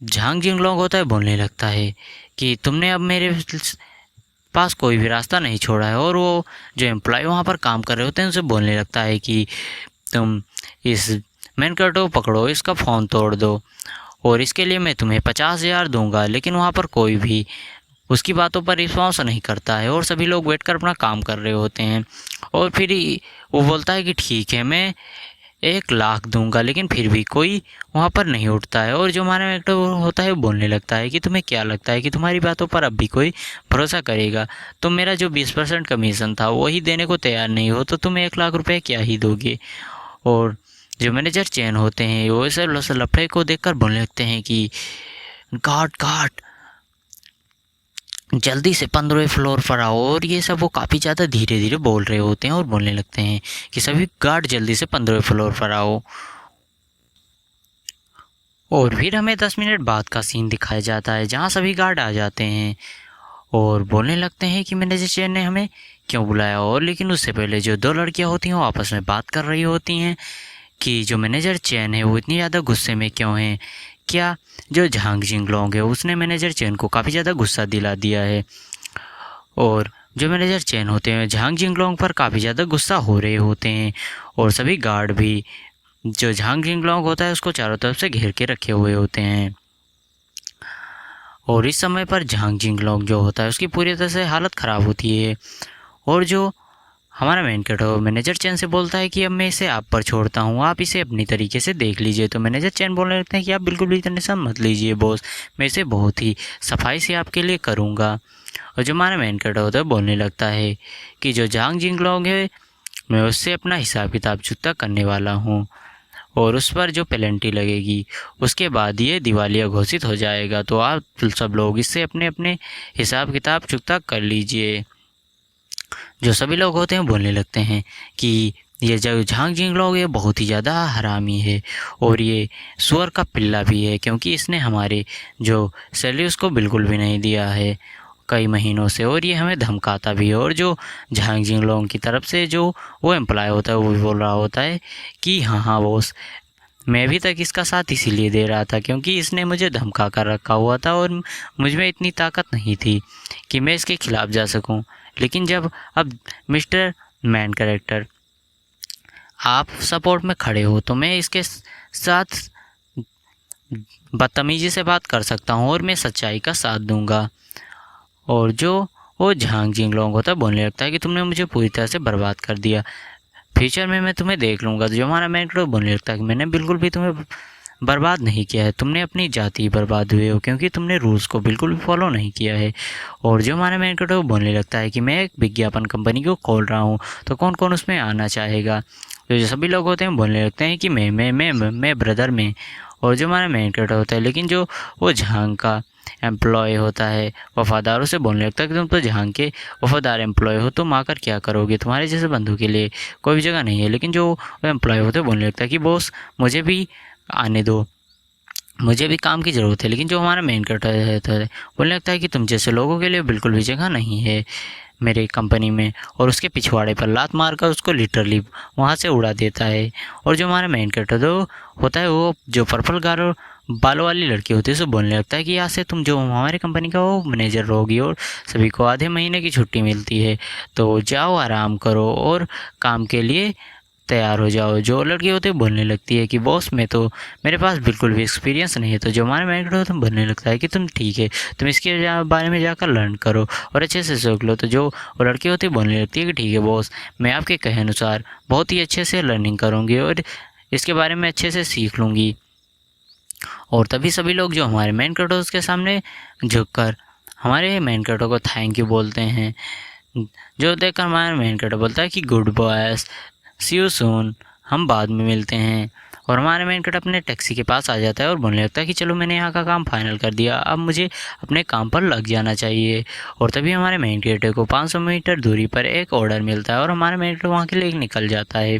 झांग जिंगलोंग होता है बोलने लगता है कि तुमने अब मेरे पास कोई भी रास्ता नहीं छोड़ा है। और वो जो एम्प्लॉय वहाँ पर काम कर रहे होते हैं उनसे बोलने लगता है कि तुम इस मेन कैरेक्टर को पकड़ो, इसका फ़ोन तोड़ दो और इसके लिए मैं तुम्हें 50,000 दूंगा। लेकिन वहाँ पर कोई भी उसकी बातों पर विश्वास नहीं करता है और सभी लोग बैठकर अपना काम कर रहे होते हैं। और फिर वो बोलता है कि ठीक है मैं 1,00,000 दूंगा, लेकिन फिर भी कोई वहाँ पर नहीं उठता है। और जो हमारा एक्टर होता है वो बोलने लगता है कि तुम्हें क्या लगता है कि तुम्हारी बातों पर अब भी कोई भरोसा करेगा, तुम मेरा जो 20% कमीशन था वही देने को तैयार नहीं हो तो तुम 1,00,000 रुपये क्या ही दोगे। और जो मैनेजर चैन होते हैं वो इस लफड़े को देखकर बोलने लगते हैं कि गार्ड गार्ड जल्दी से 15वें फ्लोर पर आओ। और ये सब वो काफ़ी ज़्यादा धीरे धीरे बोल रहे होते हैं और बोलने लगते हैं कि सभी गार्ड जल्दी से 15वें फ्लोर पर आओ। और फिर हमें 10 मिनट बाद का सीन दिखाया जाता है जहाँ सभी गार्ड आ जाते हैं और बोलने लगते हैं कि मैनेजर चैन ने हमें क्यों बुलाया। और लेकिन उससे पहले जो 2 लड़कियाँ होती हैं वो आपस में बात कर रही होती हैं कि जो मैनेजर चैन है वो इतनी ज़्यादा गुस्से में क्यों है, क्या जो झांग जिंगलोंग है उसने मैनेजर चैन को काफ़ी ज़्यादा गुस्सा दिला दिया है। और जो मैनेजर चैन होते हैं झांग जिंगलोंग पर काफ़ी ज़्यादा गुस्सा हो रहे होते हैं और सभी गार्ड भी जो झांग जिंगलोंग होता है उसको चारों तरफ से घेर के रखे हुए होते हैं। और इस समय पर झांग जिंगलोंग जो होता है उसकी पूरी तरह से हालत ख़राब होती है। और जो हमारा मेन कैरेक्टर मैनेजर चैन से बोलता है कि अब मैं इसे आप पर छोड़ता हूँ, आप इसे अपनी तरीके से देख लीजिए। तो मैनेजर चैन बोलने लगते हैं कि आप बिल्कुल भी टेंशन मत लीजिए बॉस, मैं इसे बहुत ही सफाई से आपके लिए करूँगा। और जो हमारा मेन कैरेक्टर होता है बोलने लगता है कि जो झांग जिंगलोंग है मैं उससे अपना हिसाब किताब चुकता करने वाला हूँ और उस पर जो पेनल्टी लगेगी उसके बाद ये दिवालिया घोषित हो जाएगा। तो आप सब लोग इससे अपने अपने हिसाब किताब चुकता कर लीजिए। जो सभी लोग होते हैं बोलने लगते हैं कि ये जो झांग जिंगलोंग है बहुत ही ज़्यादा हरामी है और ये सुअर का पिल्ला भी है, क्योंकि इसने हमारे जो सैलरी उसको बिल्कुल भी नहीं दिया है कई महीनों से और ये हमें धमकाता भी है। और जो झांग जिंगलोंग की तरफ से जो वो एम्प्लॉय होता है वो भी बोल रहा होता है कि हाँ बॉस, मैं भी तक इसका साथ इसीलिए दे रहा था क्योंकि इसने मुझे धमका कर रखा हुआ था और मुझ में इतनी ताकत नहीं थी कि मैं इसके खिलाफ़ जा सकूं। लेकिन जब अब मिस्टर मैन कैरेक्टर आप सपोर्ट में खड़े हो तो मैं इसके साथ बदतमीजी से बात कर सकता हूं और मैं सच्चाई का साथ दूंगा। और जो वो झांग जिंगलोंग होता है बोलने लगता है कि तुमने मुझे पूरी तरह से बर्बाद कर दिया, फ्यूचर में मैं तुम्हें देख लूँगा। तो जो हमारा मैन कैरेक्टर बोलने लगता है कि मैंने बिल्कुल भी तुम्हें बर्बाद नहीं किया है, तुमने अपनी जाति बर्बाद हुए हो क्योंकि तुमने रूल्स को बिल्कुल भी फॉलो नहीं किया है। और जो हमारा मेन कैरेक्टर बोलने लगता है कि मैं एक विज्ञापन कंपनी को खोल रहा हूँ तो कौन कौन उसमें आना चाहेगा। तो जो सभी लोग होते हैं बोलने लगते हैं कि मैं ब्रदर में। और जो हमारा मेन कैरेक्टर होता है लेकिन जो वो झांग का एम्प्लॉय होता है वफ़ादारों से बोलने लगता है कि तुम तो जहाँ के वफ़ादार एम्प्लॉय हो, तुम आकर क्या करोगे, तुम्हारे जैसे बंधु के लिए कोई भी जगह नहीं है। लेकिन जो एम्प्लॉय होते हैं बोलने लगता है कि बॉस मुझे भी आने दो, मुझे भी काम की ज़रूरत है। लेकिन जो हमारा मेन कैरेक्टर है बोलने लगता है कि तुम जैसे लोगों के लिए बिल्कुल भी जगह नहीं है मेरी कंपनी में, और उसके पिछवाड़े पर लात मारकर उसको लिटरली वहाँ से उड़ा देता है। और जो हमारा मेन कैरेक्टर जो होता है वो जो पर्पल गारो बालों वाली लड़की होती है उसे बोलने लगता है कि यहाँ से तुम जो हमारी कंपनी का वो मैनेजर रहोगी और सभी को आधे महीने की छुट्टी मिलती है, तो जाओ आराम करो और काम के लिए तैयार हो जाओ। जो लड़की होती है बोलने लगती है कि बॉस मैं तो मेरे पास बिल्कुल भी एक्सपीरियंस नहीं है। तो जो हमारे मैनेजर होता है बोलने लगता है कि तुम ठीक है, तुम इसके बारे में जाकर लर्न करो और अच्छे से सीख लो। तो जो वो लड़की होती है बोलने लगती है कि ठीक है बॉस, मैं आपके कहे अनुसार बहुत ही अच्छे से लर्निंग करूँगी और इसके बारे में अच्छे से सीख लूँगी। और तभी सभी लोग जो हमारे मेन कैरेक्टर उसके सामने झुककर हमारे मेन कैरेक्टर को थैंक यू बोलते हैं। जो देखकर हमारा मेन कैरेक्टर बोलता है कि good boys, see you soon, हम बाद में मिलते हैं। और हमारा मेन कैरेक्टर अपने टैक्सी के पास आ जाता है और बोलने लगता है कि चलो मैंने यहाँ का काम फाइनल कर दिया, अब मुझे अपने काम पर लग जाना चाहिए। और तभी हमारे मेन कैरेक्टर को 500 मीटर दूरी पर एक ऑर्डर मिलता है और हमारा मेन कैरेक्टर वहाँ के लिए निकल जाता है।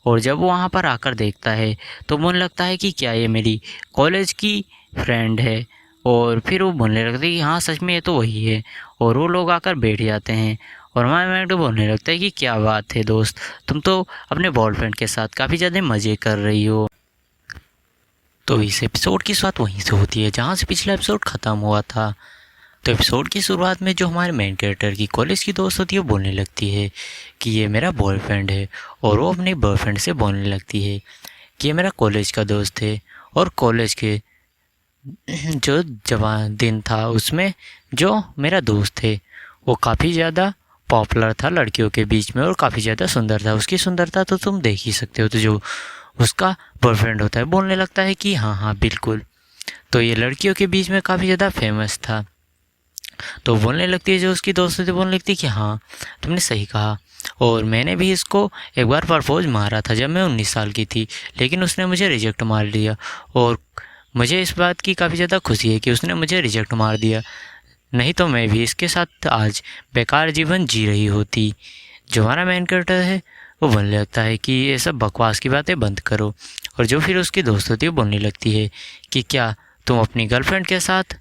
और जब वो वहाँ पर आकर देखता है तो बोलने लगता है कि क्या ये मेरी कॉलेज की फ्रेंड है। और फिर वो बोलने लगता है कि हाँ सच में ये तो वही है। और वो लोग आकर बैठ जाते हैं और हमारे मैड बोलने लगता है कि क्या बात है दोस्त, तुम तो अपने बॉयफ्रेंड के साथ काफ़ी ज़्यादा मज़े कर रही हो। तो इस एपिसोड की शुरुआत वहीं से होती है जहाँ से पिछला एपिसोड ख़त्म हुआ था। तो एपिसोड की शुरुआत में जो हमारे मेन कैरेक्टर की कॉलेज की दोस्त होती है वो बोलने लगती है कि ये मेरा बॉयफ्रेंड है, और वो अपने बॉयफ्रेंड से बोलने लगती है कि ये मेरा कॉलेज का दोस्त है। और कॉलेज के जो जवान दिन था उसमें जो मेरा दोस्त है वो काफ़ी ज़्यादा पॉपुलर था लड़कियों के बीच में और काफ़ी ज़्यादा सुंदर था। उसकी सुंदरता तो तुम देख ही सकते हो। तो जो उसका बॉयफ्रेंड होता है बोलने लगता है कि हाँ हाँ बिल्कुल, तो ये लड़कियों के बीच में काफ़ी ज़्यादा फेमस था। तो बोलने लगती है जो उसकी दोस्त थी बोलने लगती है कि हाँ तुमने सही कहा, और मैंने भी इसको एक बार प्रपोज मारा था जब मैं 19 साल की थी, लेकिन उसने मुझे रिजेक्ट मार दिया। और मुझे इस बात की काफ़ी ज़्यादा खुशी है कि उसने मुझे रिजेक्ट मार दिया, नहीं तो मैं भी इसके साथ आज बेकार जीवन जी रही होती। जो हमारा मेन कैरेक्टर है वो बोलने लगता है कि ये सब बकवास की बातें बंद करो। और जो फिर उसकी दोस्त होती है बोलने लगती है कि क्या तुम अपनी गर्लफ्रेंड के साथ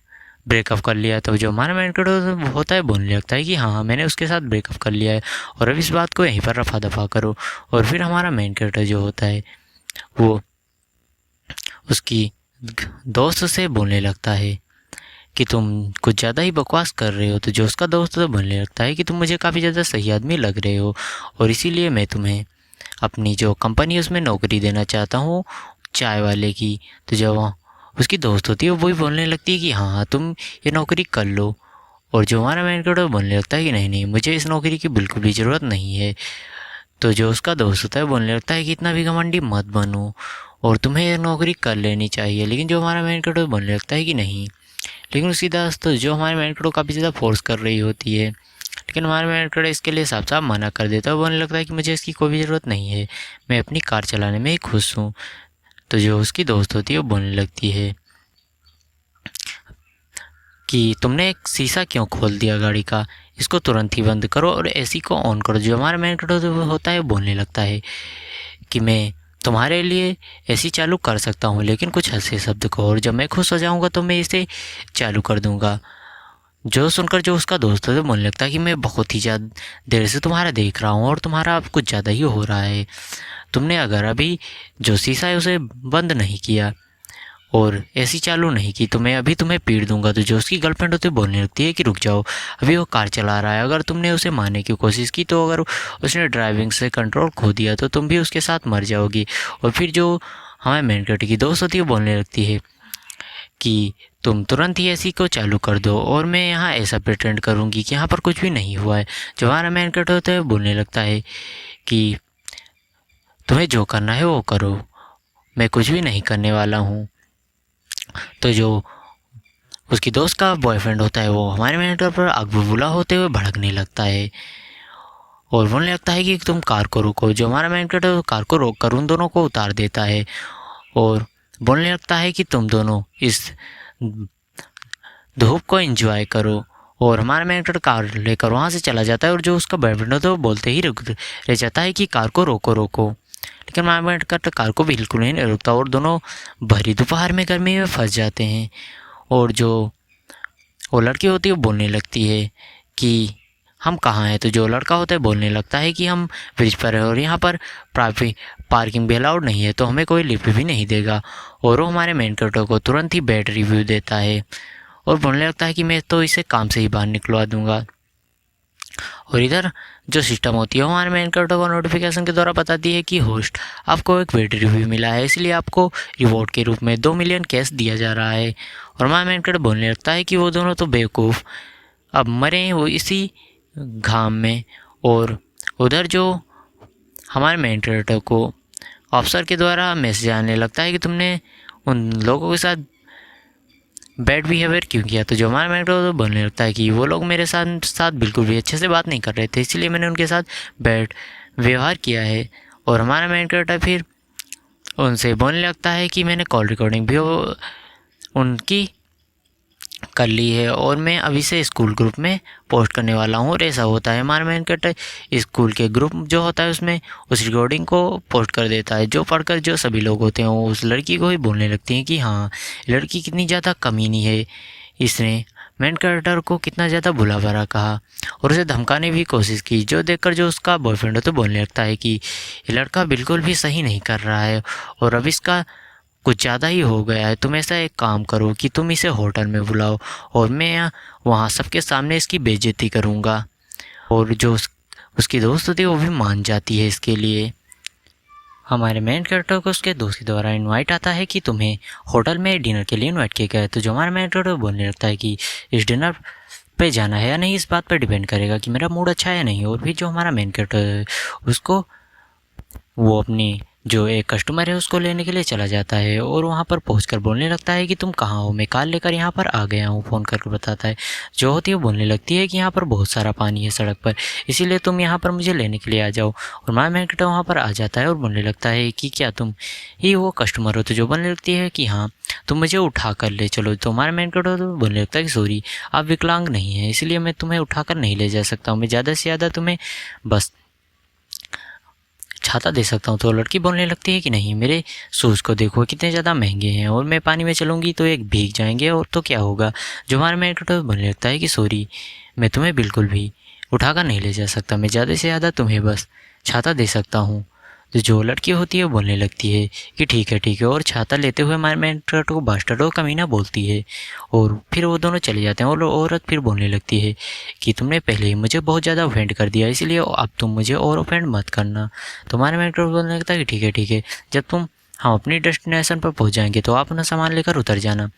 ब्रेकअप कर लिया। तो जो हमारा मेन कैरेक्टर होता है बोलने लगता है कि हाँ मैंने उसके साथ ब्रेकअप कर लिया है और अब इस बात को यहीं पर रफा दफा करो। और फिर हमारा मेन कैरेक्टर जो होता है वो उसकी दोस्त से बोलने लगता है कि तुम कुछ ज़्यादा ही बकवास कर रहे हो। तो जो उसका दोस्त तो बोलने लगता है कि तुम मुझे काफ़ी ज़्यादा सही आदमी लग रहे हो और इसीलिए मैं तुम्हें अपनी जो कंपनी है उसमें नौकरी देना चाहता हूँ, चाय वाले की। तो जब उसकी दोस्त होती है वो भी बोलने लगती है कि हाँ हाँ तुम ये नौकरी कर लो। और जो हमारा मैन कैरेक्टर बोलने लगता है कि नहीं नहीं मुझे इस नौकरी की बिल्कुल भी ज़रूरत नहीं है। तो जो उसका दोस्त होता है बोलने लगता है कि इतना भी घमंडी मत बनो और तुम्हें ये नौकरी कर लेनी चाहिए। लेकिन जो हमारा मैन कैरेक्टर बोलने लगता है कि नहीं। लेकिन उसकी दोस्त जो हमारे मैन कैरेक्टर को काफ़ी ज़्यादा फोर्स कर रही होती है, लेकिन हमारा मैन कैरेक्टर इसके लिए साफ साफ मना कर देता है। वो बोलने लगता है कि मुझे इसकी कोई भी ज़रूरत नहीं है, मैं अपनी कार चलाने में ही खुश हूँ। तो जो उसकी दोस्त होती है वो बोलने लगती है कि तुमने एक शीशा क्यों खोल दिया गाड़ी का, इसको तुरंत ही बंद करो और एसी को ऑन करो। जो हमारा मैन कैरेक्टर होता है बोलने लगता है कि मैं तुम्हारे लिए एसी चालू कर सकता हूँ लेकिन कुछ ऐसे शब्द को, और जब मैं खुश हो जाऊँगा तो मैं इसे चालू कर दूँगा। जो सुनकर जो उसका दोस्त है तो बोलने लगता है कि मैं बहुत ही ज़्यादा देर से तुम्हारा देख रहा हूँ और तुम्हारा अब कुछ ज़्यादा ही हो रहा है। तुमने अगर अभी जो शीशा है उसे बंद नहीं किया और एसी चालू नहीं की तो मैं अभी तुम्हें पीट दूंगा। तो जो उसकी गर्लफ्रेंड होती है बोलने लगती है कि रुक जाओ, अभी वो कार चला रहा है, अगर तुमने उसे मारने की कोशिश की तो अगर उसने ड्राइविंग से कंट्रोल खो दिया तो तुम भी उसके साथ मर जाओगी। और फिर जो हमारे मेन कैरेक्टर की दोस्त होती है बोलने लगती है कि तुम तुरंत ही एसी को चालू कर दो और मैं यहाँ ऐसा प्रिटेंड करूँगी कि यहाँ पर कुछ भी नहीं हुआ है। जो हमारा मेन कैरेक्टर होता है बोलने लगता है कि तुम्हें जो करना है वो करो, मैं कुछ भी नहीं करने वाला हूँ। तो जो उसकी दोस्त का बॉयफ्रेंड होता है वो हमारे मैनेजर पर आग बबूला होते हुए भड़कने लगता है और बोलने लगता है कि तुम कार को रोको। जो हमारा मैनेजर कार को रोक कर उन दोनों को उतार देता है और बोलने लगता है कि तुम दोनों इस धूप को एंजॉय करो। और हमारा मेन कैरेक्टर कार लेकर वहाँ से चला जाता है और जो उसका बॉयफ्रेंड होता है वो बोलते ही रुक रह जाता है कि कार को रोको रोको, लेकिन हमारा मेन कैरेक्टर कार को बिल्कुल ही नहीं रुकता और दोनों भरी दोपहर में गर्मी में फंस जाते हैं। और जो वो लड़की होती है वो बोलने लगती है कि हम कहाँ हैं, तो जो लड़का होता है बोलने लगता है कि हम ब्रिज पर हैं और यहाँ पर पार्किंग भी अलाउड नहीं है, तो हमें कोई लिफ्ट भी नहीं देगा। और वो हमारे मेन कैरेक्टर को तुरंत ही बैड रिव्यू देता है और बोलने लगता है कि मैं तो इसे काम से ही बाहर निकलवा दूंगा। और इधर जो सिस्टम होती है वो हमारे मेन कैरेक्टर को नोटिफिकेशन के द्वारा बताती है कि होस्ट आपको एक बैड रिव्यू मिला है, इसलिए आपको रिवॉर्ड के रूप में 2 मिलियन कैश दिया जा रहा है। और हमारा मेन कैरेक्टर बोलने लगता है कि वो दोनों तो बेवकूफ़ अब मरे हैं वो इसी घाम में। और उधर जो हमारे मेन कैरेक्टर को ऑफिसर के द्वारा मैसेज आने लगता है कि तुमने उन लोगों के साथ बैड बिहेवियर क्यों किया, तो जो हमारा मेन कैरेक्टर तो बोलने लगता है कि वो लोग मेरे साथ बिल्कुल भी अच्छे से बात नहीं कर रहे थे, इसलिए मैंने उनके साथ बैड व्यवहार किया है। और हमारा मेन कैरेक्टर फिर उनसे बोलने लगता है कि मैंने कॉल रिकॉर्डिंग भी उनकी कर ली है और मैं अभी से स्कूल ग्रुप में पोस्ट करने वाला हूँ। और ऐसा होता है हमारा मेन कैरेक्टर स्कूल के ग्रुप जो होता है उसमें उस रिकॉर्डिंग को पोस्ट कर देता है, जो पढ़कर जो सभी लोग होते हैं वो उस लड़की को ही बोलने लगती हैं कि हाँ लड़की कितनी ज़्यादा कमीनी है, इसने मेन कैरेक्टर को कितना ज़्यादा बुरा भला कहा और उसे धमकाने की कोशिश की, जो देखकर जो उसका बॉयफ्रेंड है तो बोलने लगता है कि ये लड़का बिल्कुल भी सही नहीं कर रहा है और अब इसका कुछ ज़्यादा ही हो गया है, तुम ऐसा एक काम करो कि तुम इसे होटल में बुलाओ और मैं वहाँ सबके सामने इसकी बेइज्जती करूँगा। और जो उसकी दोस्त होती है वो भी मान जाती है इसके लिए। हमारे मेन कैरेक्टर को उसके दोस्त के द्वारा इनवाइट आता है कि तुम्हें होटल में डिनर के लिए इनवाइट किया गया है, तो जो हमारा मेन कैरेक्टर बोलने लगता है कि इस डिनर पे जाना है या नहीं इस बात पर डिपेंड करेगा कि मेरा मूड अच्छा है या नहीं। और फिर जो हमारा मेन कैरेक्टर है उसको वो अपनी जो एक कस्टमर है उसको लेने के लिए चला जाता है और वहाँ पर पहुंचकर बोलने लगता है कि तुम कहाँ हो, मैं कार लेकर यहाँ पर आ गया हूँ, फ़ोन करके बताता है। जो होती है बोलने लगती है कि यहाँ पर बहुत सारा पानी है सड़क पर, इसीलिए तुम यहाँ पर मुझे लेने के लिए आ जाओ। और हमारा मेन कैरेक्टर वहाँ पर आ जाता है और बोलने लगता है कि क्या तुम ही वो कस्टमर हो, तो जो बोलने लगती है कि हाँ तुम मुझे उठा कर ले चलो। तो हमारा मेन कैरेक्टर तो बोलने लगता है कि सॉरी आप विकलांग नहीं है, इसलिए मैं तुम्हें उठा कर नहीं ले जा सकता हूँ, मैं ज़्यादा से ज़्यादा तुम्हें बस छाता दे सकता हूँ। तो लड़की बोलने लगती है कि नहीं मेरे शूज़ को देखो कितने ज़्यादा महंगे हैं और मैं पानी में चलूँगी तो एक भीग जाएंगे और तो क्या होगा। जो हमारा मेन कैरेक्टर बोलने लगता है कि सॉरी मैं तुम्हें बिल्कुल भी उठाकर नहीं ले जा सकता, मैं ज़्यादा से ज़्यादा तुम्हें बस छाता दे सकता हूँ। तो जो लड़की होती है वो बोलने लगती है कि ठीक है और छाता लेते हुए हमारे मेन कैरेक्टर को बास्टर्ड और कमीना बोलती है। और फिर वो दोनों चले जाते हैं और औरत फिर बोलने लगती है कि तुमने पहले ही मुझे बहुत ज़्यादा ऑफेंड कर दिया, इसलिए अब तुम मुझे और ऑफेंड मत करना। तो हमारे मेन कैरेक्टर बोलने लगता है कि ठीक है जब तुम हम अपनी डेस्टिनेशन पर पहुंच जाएंगे तो आप अपना सामान लेकर उतर जाना।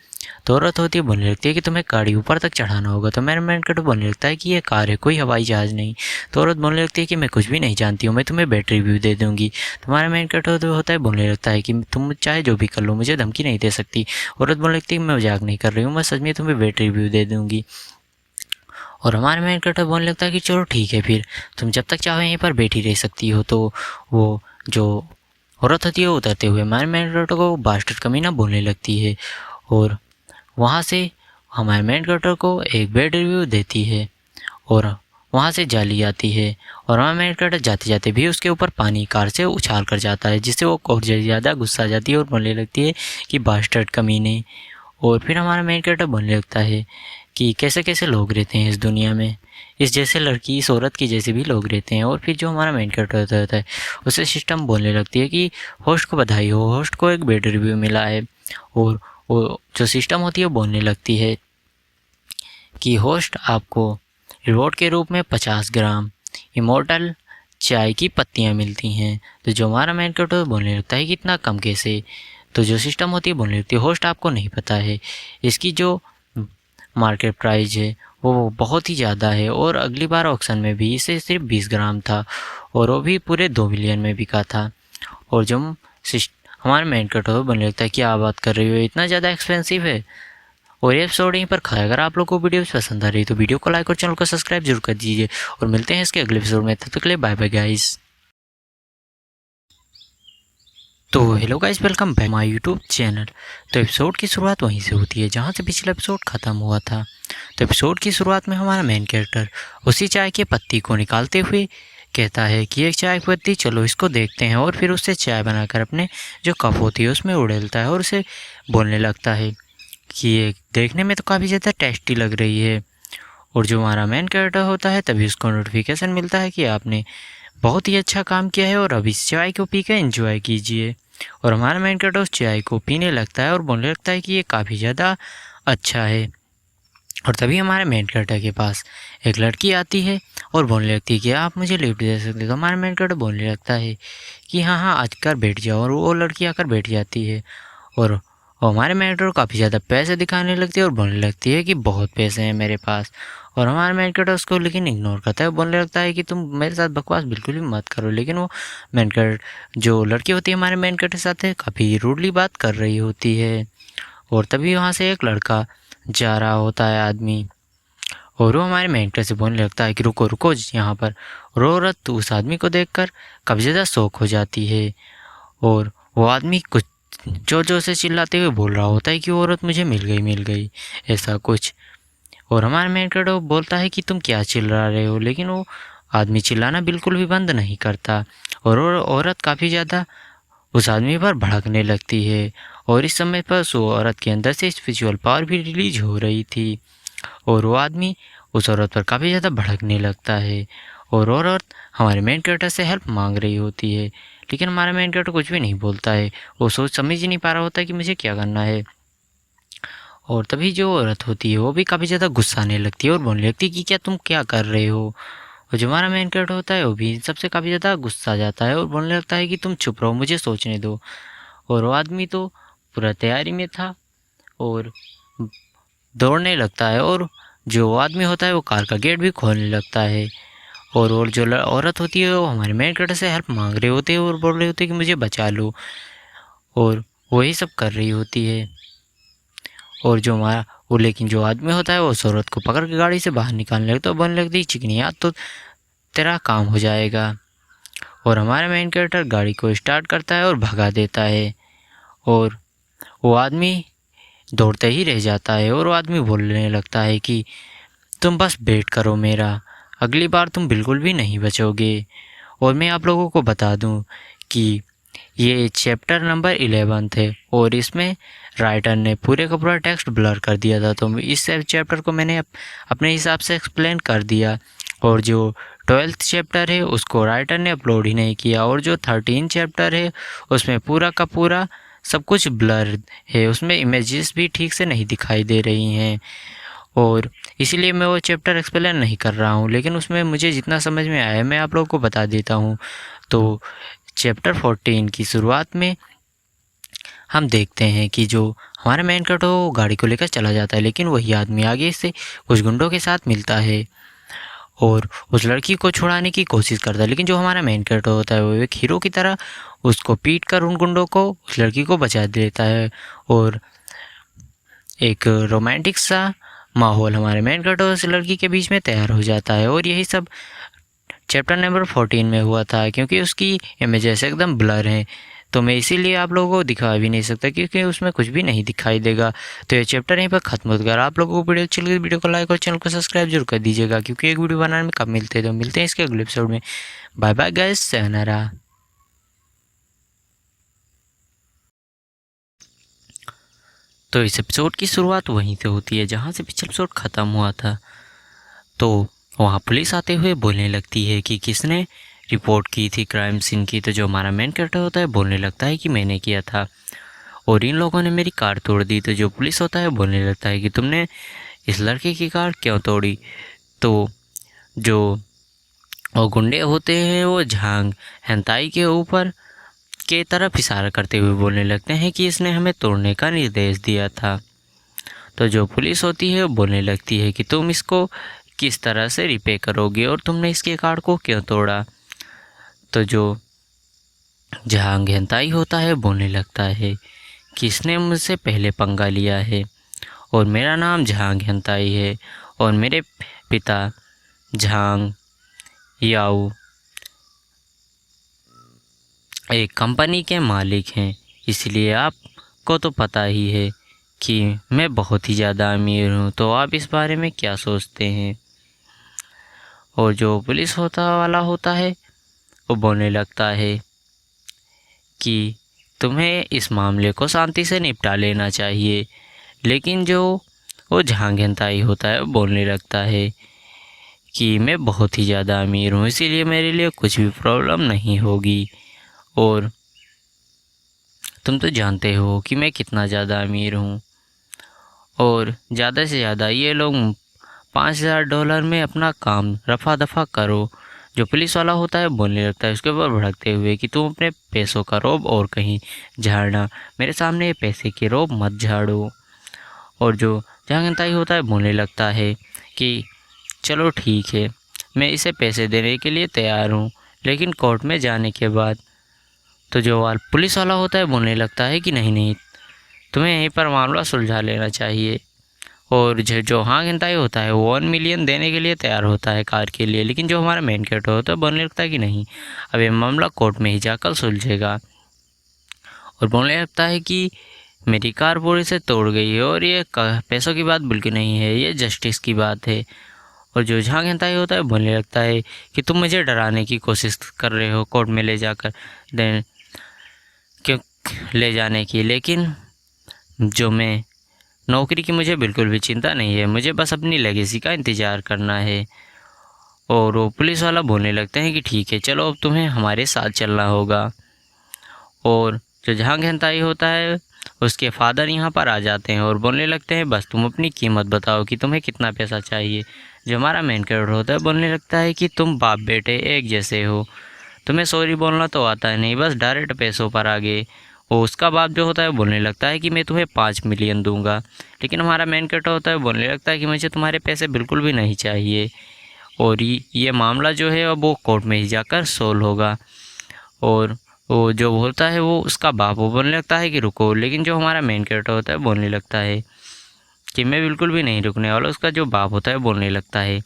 तो औरत होती है बोलने लगती है कि तुम्हें गाड़ी ऊपर तक चढ़ाना होगा। तो मेरा मेन कैरेक्टर बोलने लगता है कि ये कार है कोई हवाई जहाज़ नहीं। तो औरत बोलने लगती है कि मैं कुछ भी नहीं जानती हूँ, मैं तुम्हें बैटरी रिव्यू दे दूँगी। तुम्हारा मेन कैरेक्टर होता है बोलने लगता है कि तुम चाहे जो भी कर लो मुझे धमकी नहीं दे सकती। औरत बोलने लगती है मैं मजाक नहीं कर रही हूँ, मैं सच में तुम्हें बैटरी रिव्यू दे दूँगी। और हमारे मेन कैरेक्टर बोलने लगता है कि चलो ठीक है फिर तुम जब तक चाहो यहीं पर बैठी रह सकती हो। तो वो जो औरत होती है उतरते हुए हमारे मेन कैरेक्टर को बास्टर्ड कमीना बोलने लगती है और वहाँ से हमारे मेन कैरेक्टर को एक बैड रिव्यू देती है और वहाँ से जाली आती है। और हमारा मेन कैरेक्टर जाते जाते भी उसके ऊपर पानी कार से उछाल कर जाता है, जिससे वो और ज़्यादा गुस्सा आ जाती है और बोलने लगती है कि बास्टर्ड कमीने। और फिर हमारा मेन कैरेक्टर बोलने लगता है कि कैसे कैसे लोग रहते हैं इस दुनिया में, इस जैसे लड़की इस औरत की जैसे भी लोग रहते हैं। और फिर जो हमारा मेन कैरेक्टर होता है उसे सिस्टम बोलने लगती है कि होस्ट को बधाई हो, होस्ट को एक बैड रिव्यू मिला है। और वो जो सिस्टम होती है वो बोलने लगती है कि होस्ट आपको रिवॉर्ड के रूप में 50 ग्राम इमोर्टल चाय की पत्तियां मिलती हैं। तो जो हमारा मेन कैरेक्टर बोलने लगता है कि इतना कम कैसे। तो जो सिस्टम होती है बोलने लगती है होस्ट आपको नहीं पता है इसकी जो मार्केट प्राइस है वो बहुत ही ज़्यादा है और अगली बार ऑक्शन में भी इसे सिर्फ 20 ग्राम था और वो भी पूरे 2 मिलियन में बिका था। और जो हमारे मेन कैरेक्टर बोलने लगता है क्या बात कर रही हो, इतना ज़्यादा एक्सपेंसिव है। और ये एपिसोड यहीं पर खाए। अगर आप लोगों को वीडियो पसंद आ रही है तो वीडियो को लाइक और चैनल को सब्सक्राइब जरूर कर दीजिए और मिलते हैं इसके अगले एपिसोड में। तब तक के लिए बाय बाय गाइस। तो hello guys, welcome back my YouTube channel. तो एपिसोड की शुरुआत वहीं से होती है जहाँ से पिछला एपिसोड ख़त्म हुआ था। तो एपिसोड की शुरुआत में हमारा मेन कैरेक्टर उसी चाय की पत्ती को निकालते हुए कहता है कि एक चाय की पत्ती, चलो इसको देखते हैं। और फिर उससे चाय बनाकर अपने जो कप होती है उसमें उड़ेलता है और उसे बोलने लगता है कि ये देखने में तो काफ़ी ज़्यादा टेस्टी लग रही है। और जो हमारा मेन कैरेक्टर होता है तभी उसको नोटिफिकेशन मिलता है कि आपने बहुत ही अच्छा काम किया है और अब इस चाय को पी कर एंजॉय कीजिए। और हमारा मेन कैरेक्टर उस चाय को पीने लगता है और बोलने लगता है कि ये काफ़ी ज़्यादा अच्छा है। और तभी हमारे मेन कैरेक्टर के पास एक लड़की आती है और बोलने लगती है कि आप मुझे लिफ्ट दे सकते हो। तो हमारा मेन कैरेक्टर बोलने लगता है कि हाँ हाँ आकर बैठ जाओ। और वो लड़की आकर बैठ जाती है और हमारे मेन कैरेक्टर काफ़ी ज़्यादा पैसे दिखाने लगती है और बोलने लगती है कि बहुत पैसे हैं मेरे पास। और हमारा मेन कैरेक्टर उसको लेकिन इग्नोर करता है, बोलने लगता है कि तुम मेरे साथ बकवास बिल्कुल भी मत करो। लेकिन वो मेन कैरेक्टर जो लड़की होती है हमारे मेन कैरेक्टर के साथ काफ़ी रूडली बात कर रही होती है। और तभी वहाँ से एक लड़का जा रहा होता है आदमी, और वो हमारे मेन कैरेक्टर से बोलने लगता है कि रुको रुको यहाँ पर। और वो औरत उस आदमी को देखकर काफ़ी ज़्यादा शौक हो जाती है और वो आदमी कुछ जोर जोर से चिल्लाते हुए बोल रहा होता है कि वो औरत मुझे मिल गई ऐसा कुछ। और हमारा मेन कैरेक्टर बोलता है कि तुम क्या चिल्ला रहे हो, लेकिन वो आदमी चिल्लाना बिल्कुल भी बंद नहीं करता। और वो औरत काफ़ी ज़्यादा उस आदमी पर भड़कने लगती है। और इस समय पर उस औरत के अंदर से स्पिरिचुअल पावर भी रिलीज हो रही थी और वो आदमी उस औरत पर काफ़ी ज़्यादा भड़कने लगता है। और औरत हमारे मेन कैरेक्टर से हेल्प मांग रही होती है, लेकिन हमारा मेन कैरेक्टर कुछ भी नहीं बोलता है। वो सोच समझ ही नहीं पा रहा होता है कि मुझे क्या करना है। और तभी जो औरत होती है वो भी काफ़ी ज़्यादा गुस्सा आने लगती है और बोलने लगती है कि क्या तुम क्या कर रहे हो। और जो हमारा मेन कैरेक्टर होता है वो भी सबसे काफ़ी ज़्यादा गुस्सा आ जाता है और बोलने लगता है कि तुम चुप रहो, मुझे सोचने दो। और वो आदमी तो पूरा तैयारी में था और दौड़ने लगता है। और जो आदमी होता है वो कार का गेट भी खोलने लगता है। और जो औरत होती है वो हमारे मेन कैरेक्टर से हेल्प मांग रहे होते हैं और बोल रहे होते हैं कि मुझे बचा लो। और वही सब कर रही होती है। और जो हमारा वो लेकिन जो आदमी होता है वो उस औरत को पकड़ के गाड़ी से बाहर निकालने लगता है। तो बोलने लगती है चिकनी यार, तो तेरा काम हो जाएगा। और हमारा मेन कैरेक्टर गाड़ी को स्टार्ट करता है और भगा देता है और वो आदमी दौड़ते ही रह जाता है। और वो आदमी बोलने लगता है कि तुम बस वेट करो मेरा, अगली बार तुम बिल्कुल भी नहीं बचोगे। और मैं आप लोगों को बता दूं कि ये चैप्टर नंबर 11 है और इसमें राइटर ने पूरे का पूरा टेक्स्ट ब्लर कर दिया था। तो इस चैप्टर को मैंने अपने हिसाब से एक्सप्लेन कर दिया। और जो 12th चैप्टर है उसको राइटर ने अपलोड ही नहीं किया। और जो 13 चैप्टर है उसमें पूरा का पूरा सब कुछ ब्लर है, उसमें इमेजेस भी ठीक से नहीं दिखाई दे रही हैं। और इसीलिए मैं वो चैप्टर एक्सप्लेन नहीं कर रहा हूँ, लेकिन उसमें मुझे जितना समझ में आया मैं आप लोगों को बता देता हूँ। तो चैप्टर 14 की शुरुआत में हम देखते हैं कि जो हमारा मेन कैरेक्टर वो गाड़ी को लेकर चला जाता है, लेकिन वही आदमी आगे से कुछ गुंडों के साथ मिलता है और उस लड़की को छुड़ाने की कोशिश करता है। लेकिन जो हमारा मेन कैरेक्टर होता है वो एक हीरो की तरह उसको पीट कर उन गुंडों को उस लड़की को बचा देता है। और एक रोमांटिक सा माहौल हमारे मेन कैरेक्टर और उस लड़की के बीच में तैयार हो जाता है। और यही सब चैप्टर नंबर 14 में हुआ था, क्योंकि उसकी इमेजेस एकदम ब्लर हैं तो मैं इसीलिए आप लोगों को दिखा भी नहीं सकता, क्योंकि उसमें कुछ भी नहीं दिखाई देगा। तो ये चैप्टर यहीं पर खत्म होता है। अगर आप लोगों को वीडियो अच्छी लगी वीडियो को लाइक और चैनल को सब्सक्राइब जरूर कर दीजिएगा, क्योंकि एक वीडियो बनाने में कब मिलते हैं। तो मिलते हैं इसके अगले एपिसोड में। Bye bye guys, sayonara। तो इस एपिसोड की शुरुआत वहीं से होती है जहाँ से पिछला एपिसोड ख़त्म हुआ था। तो वहाँ पुलिस आते हुए बोलने लगती है कि किसने रिपोर्ट की थी क्राइम सीन की। तो जो हमारा मेन कैरेक्टर होता है बोलने लगता है कि मैंने किया था और इन लोगों ने मेरी कार तोड़ दी। तो जो पुलिस होता है बोलने लगता है कि तुमने इस लड़के की कार क्यों तोड़ी। तो जो वो गुंडे होते हैं वो झांग हेंताई के ऊपर के तरफ इशारा करते हुए बोलने लगते हैं कि इसने हमें तोड़ने का निर्देश दिया था। तो जो पुलिस होती है वो बोलने लगती है कि तुम इसको किस तरह से रिपे करोगे और तुमने इसके कार को क्यों तोड़ा। तो जो जहां घेंताई होता है बोलने लगता है कि इसने मुझसे पहले पंगा लिया है और मेरा नाम जहां घेंताई है और मेरे पिता झांग याओ एक कंपनी के मालिक हैं, इसलिए आपको तो पता ही है कि मैं बहुत ही ज़्यादा अमीर हूँ। तो आप इस बारे में क्या सोचते हैं? और जो पुलिस वाला होता है वो बोलने लगता है कि तुम्हें इस मामले को शांति से निपटा लेना चाहिए। लेकिन जो वो झांगेंताई होता है वो बोलने लगता है कि मैं बहुत ही ज़्यादा अमीर हूँ, इसीलिए मेरे लिए कुछ भी प्रॉब्लम नहीं होगी। और तुम तो जानते हो कि मैं कितना ज़्यादा अमीर हूँ, और ज़्यादा से ज़्यादा ये लोग $5000 में अपना काम रफा दफा करो। जो पुलिस वाला होता है बोलने लगता है उसके ऊपर भड़कते हुए कि तुम अपने पैसों का रौब और कहीं झाड़ना, मेरे सामने पैसे के रौब मत झाड़ो। और जो झांगताई होता है बोलने लगता है कि चलो ठीक है, मैं इसे पैसे देने के लिए तैयार हूँ, लेकिन कोर्ट में जाने के बाद। तो जो पुलिस वाला होता है बोलने लगता है कि नहीं नहीं, तुम्हें यहीं पर मामला सुलझा लेना चाहिए। और जो झांगताई होता है वो 1 मिलियन देने के लिए तैयार होता है कार के लिए, लेकिन जो हमारा मेन कैरेक्टर होता है बोलने लगता है कि नहीं, अब ये मामला कोर्ट में ही जाकर सुलझेगा। और बोलने लगता है कि मेरी कार पूरी से तोड़ गई है और ये पैसों की बात बिल्कुल नहीं है, ये जस्टिस की बात है। और जो झांगताई होता है बोलने लगता है कि तुम मुझे डराने की कोशिश कर रहे हो कोर्ट में ले जाकर क्यों ले जाने की, लेकिन जो मैं नौकरी की मुझे बिल्कुल भी चिंता नहीं है, मुझे बस अपनी लेगेसी का इंतज़ार करना है। और वो पुलिस वाला बोलने लगते हैं कि ठीक है, चलो अब तुम्हें हमारे साथ चलना होगा। और जो झांगताई होता है उसके फादर यहाँ पर आ जाते हैं और बोलने लगते हैं बस तुम अपनी कीमत बताओ कि तुम्हें कितना पैसा चाहिए। जो हमारा मेन कैरेक्टर होता है बोलने लगता है कि तुम बाप बेटे एक जैसे हो, तुम्हें सॉरी बोलना तो आता है नहीं, बस डायरेक्ट पैसों पर आ गए। और उसका बाप जो होता है बोलने लगता है कि मैं तुम्हें 5 मिलियन दूंगा, लेकिन हमारा मेन कैरेक्टर होता है बोलने लगता है कि मुझे तुम्हारे पैसे बिल्कुल भी नहीं चाहिए, और ये मामला जो है अब वो कोर्ट में ही जाकर सोल्व होगा। और वो जो बोलता है वो उसका बाप वो बोलने लगता है कि रुको, लेकिन जो हमारा मेन कैरेक्टर होता है बोलने लगता है कि मैं बिल्कुल भी नहीं रुकने वाला। उसका जो बाप होता है बोलने लगता है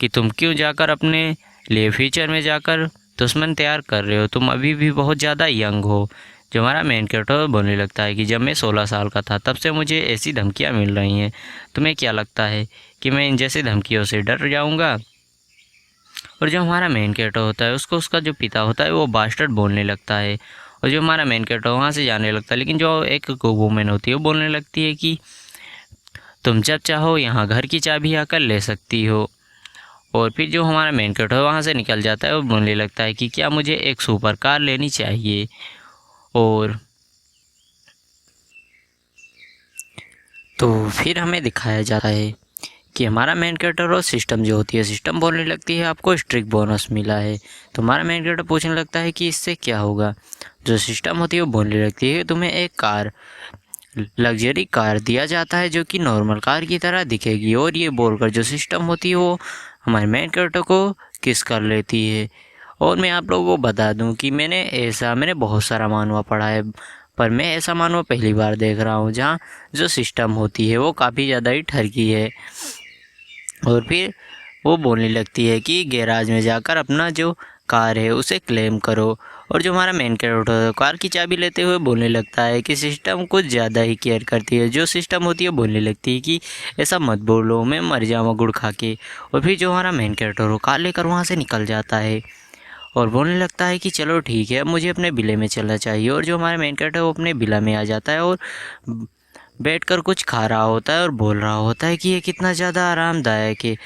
कि तुम क्यों जाकर अपने लिए फ्यूचर में जाकर दुश्मन तैयार कर रहे हो, तुम अभी भी बहुत ज़्यादा यंग हो। जो हमारा मेन कैरेक्टर बोलने लगता है कि जब मैं 16 साल का था तब से मुझे ऐसी धमकियाँ मिल रही हैं, तुम्हें क्या लगता है कि मैं इन जैसी धमकियों से डर जाऊँगा? और जो हमारा मेन कैरेक्टर होता है उसको उसका जो पिता होता है वो बास्टर्ड बोलने लगता है। और जो हमारा मेन कैरेक्टर वहाँ से जाने लगता है, लेकिन जो एक वूमेन होती है वो बोलने लगती है कि तुम जब चाहो यहाँ घर की चाबी आकर ले सकती हो। और फिर जो हमारा मेन कैरेक्टर वहाँ से निकल जाता है और बोलने लगता है कि क्या मुझे एक सुपर कार लेनी चाहिए। और तो फिर हमें दिखाया जाता है कि हमारा मेन कैरेक्टर और सिस्टम जो होती है, सिस्टम बोलने लगती है आपको स्ट्रिक बोनस मिला है। तो हमारा मेन कैरेक्टर पूछने लगता है कि इससे क्या होगा। जो सिस्टम होती है वो बोलने लगती है कि तुम्हें एक कार, लग्जरी कार दिया जाता है जो कि नॉर्मल कार की तरह दिखेगी। और ये बोलकर जो सिस्टम होती है वो हमारे मेन कैरेक्टर को किस कर लेती है। और मैं आप लोगों को बता दूं कि मैंने बहुत सारा मानवा पढ़ा है, पर मैं ऐसा मानवा पहली बार देख रहा हूँ जहाँ जो सिस्टम होती है वो काफ़ी ज़्यादा ही ठरकी है। और फिर वो बोलने लगती है कि गैराज में जाकर अपना जो कार है उसे क्लेम करो। और जो हमारा मेन कैरेक्टर कार की चाबी लेते हुए बोलने लगता है कि सिस्टम कुछ ज़्यादा ही केयर करती है। जो सिस्टम होती है बोलने लगती है कि ऐसा मत बोलो, मैं मर जाऊँगा गुड़ खा के। और फिर जो हमारा मेन कैरेक्टर हो कार लेकर वहाँ से निकल जाता है और बोलने लगता है कि चलो ठीक है, अब मुझे अपने विले में चलना चाहिए। और जो हमारा मेन कैरेक्टर वो अपने विला में आ जाता है और बैठकर कुछ खा रहा होता है और बोल रहा होता है कि ये कितना ज़्यादा आरामदायक है।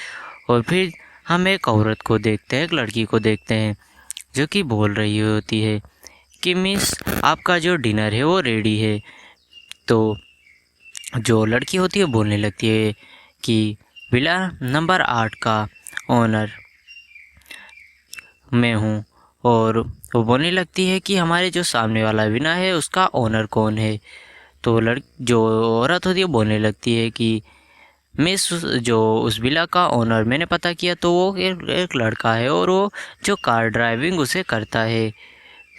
और फिर हम एक औरत को देखते हैं, एक लड़की को देखते हैं जो कि बोल रही होती है कि मिस आपका जो डिनर है वो रेडी है। तो जो लड़की होती है बोलने लगती है कि विला नंबर 8 का ओनर मैं हूँ। और वो बोलने लगती है कि हमारे जो सामने वाला विला है उसका ओनर कौन है। तो जो औरत होती है बोलने लगती है कि मिस जो उस विला का ओनर मैंने पता किया तो वो एक लड़का है और वो जो कार ड्राइविंग उसे करता है।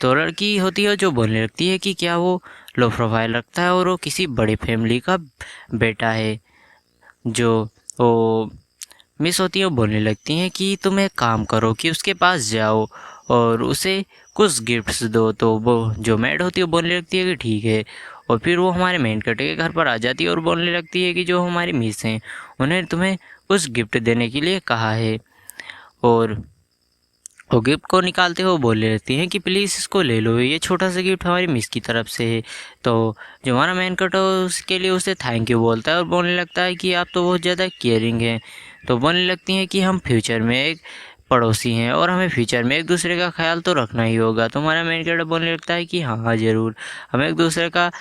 तो लड़की होती है जो बोलने लगती है कि क्या वो लो प्रोफाइल रखता है और वो किसी बड़े फैमिली का बेटा है। जो वो मिस होती है वो बोलने लगती हैं कि तुम एक काम करो कि उसके पास जाओ और उसे कुछ गिफ्ट्स दो। तो वो जो मेड होती है वो बोलने लगती है कि ठीक है, और फिर वो हमारे मेन कैरेक्टर के घर पर आ जाती है और बोलने लगती है कि जो हमारी मिस हैं उन्हें तुम्हें कुछ गिफ्ट देने के लिए कहा है। और वो गिफ्ट को निकालते हुए बोलने लगती हैं कि प्लीज़ इसको ले लो, ये छोटा सा गिफ्ट हमारी मिस की तरफ से है। तो जो हमारा मेन कैरेक्टर उसके लिए उसे थैंक यू बोलता है और बोलने लगता है कि आप तो बहुत ज़्यादा केयरिंग हैं। तो बोलने लगती हैं कि हम फ्यूचर में एक पड़ोसी हैं और हमें फ्यूचर में एक दूसरे का ख्याल तो रखना ही होगा। तो हमारा मेन कैरेक्टर बोलने लगता है कि हाँ हाँ ज़रूर, हम एक दूसरे का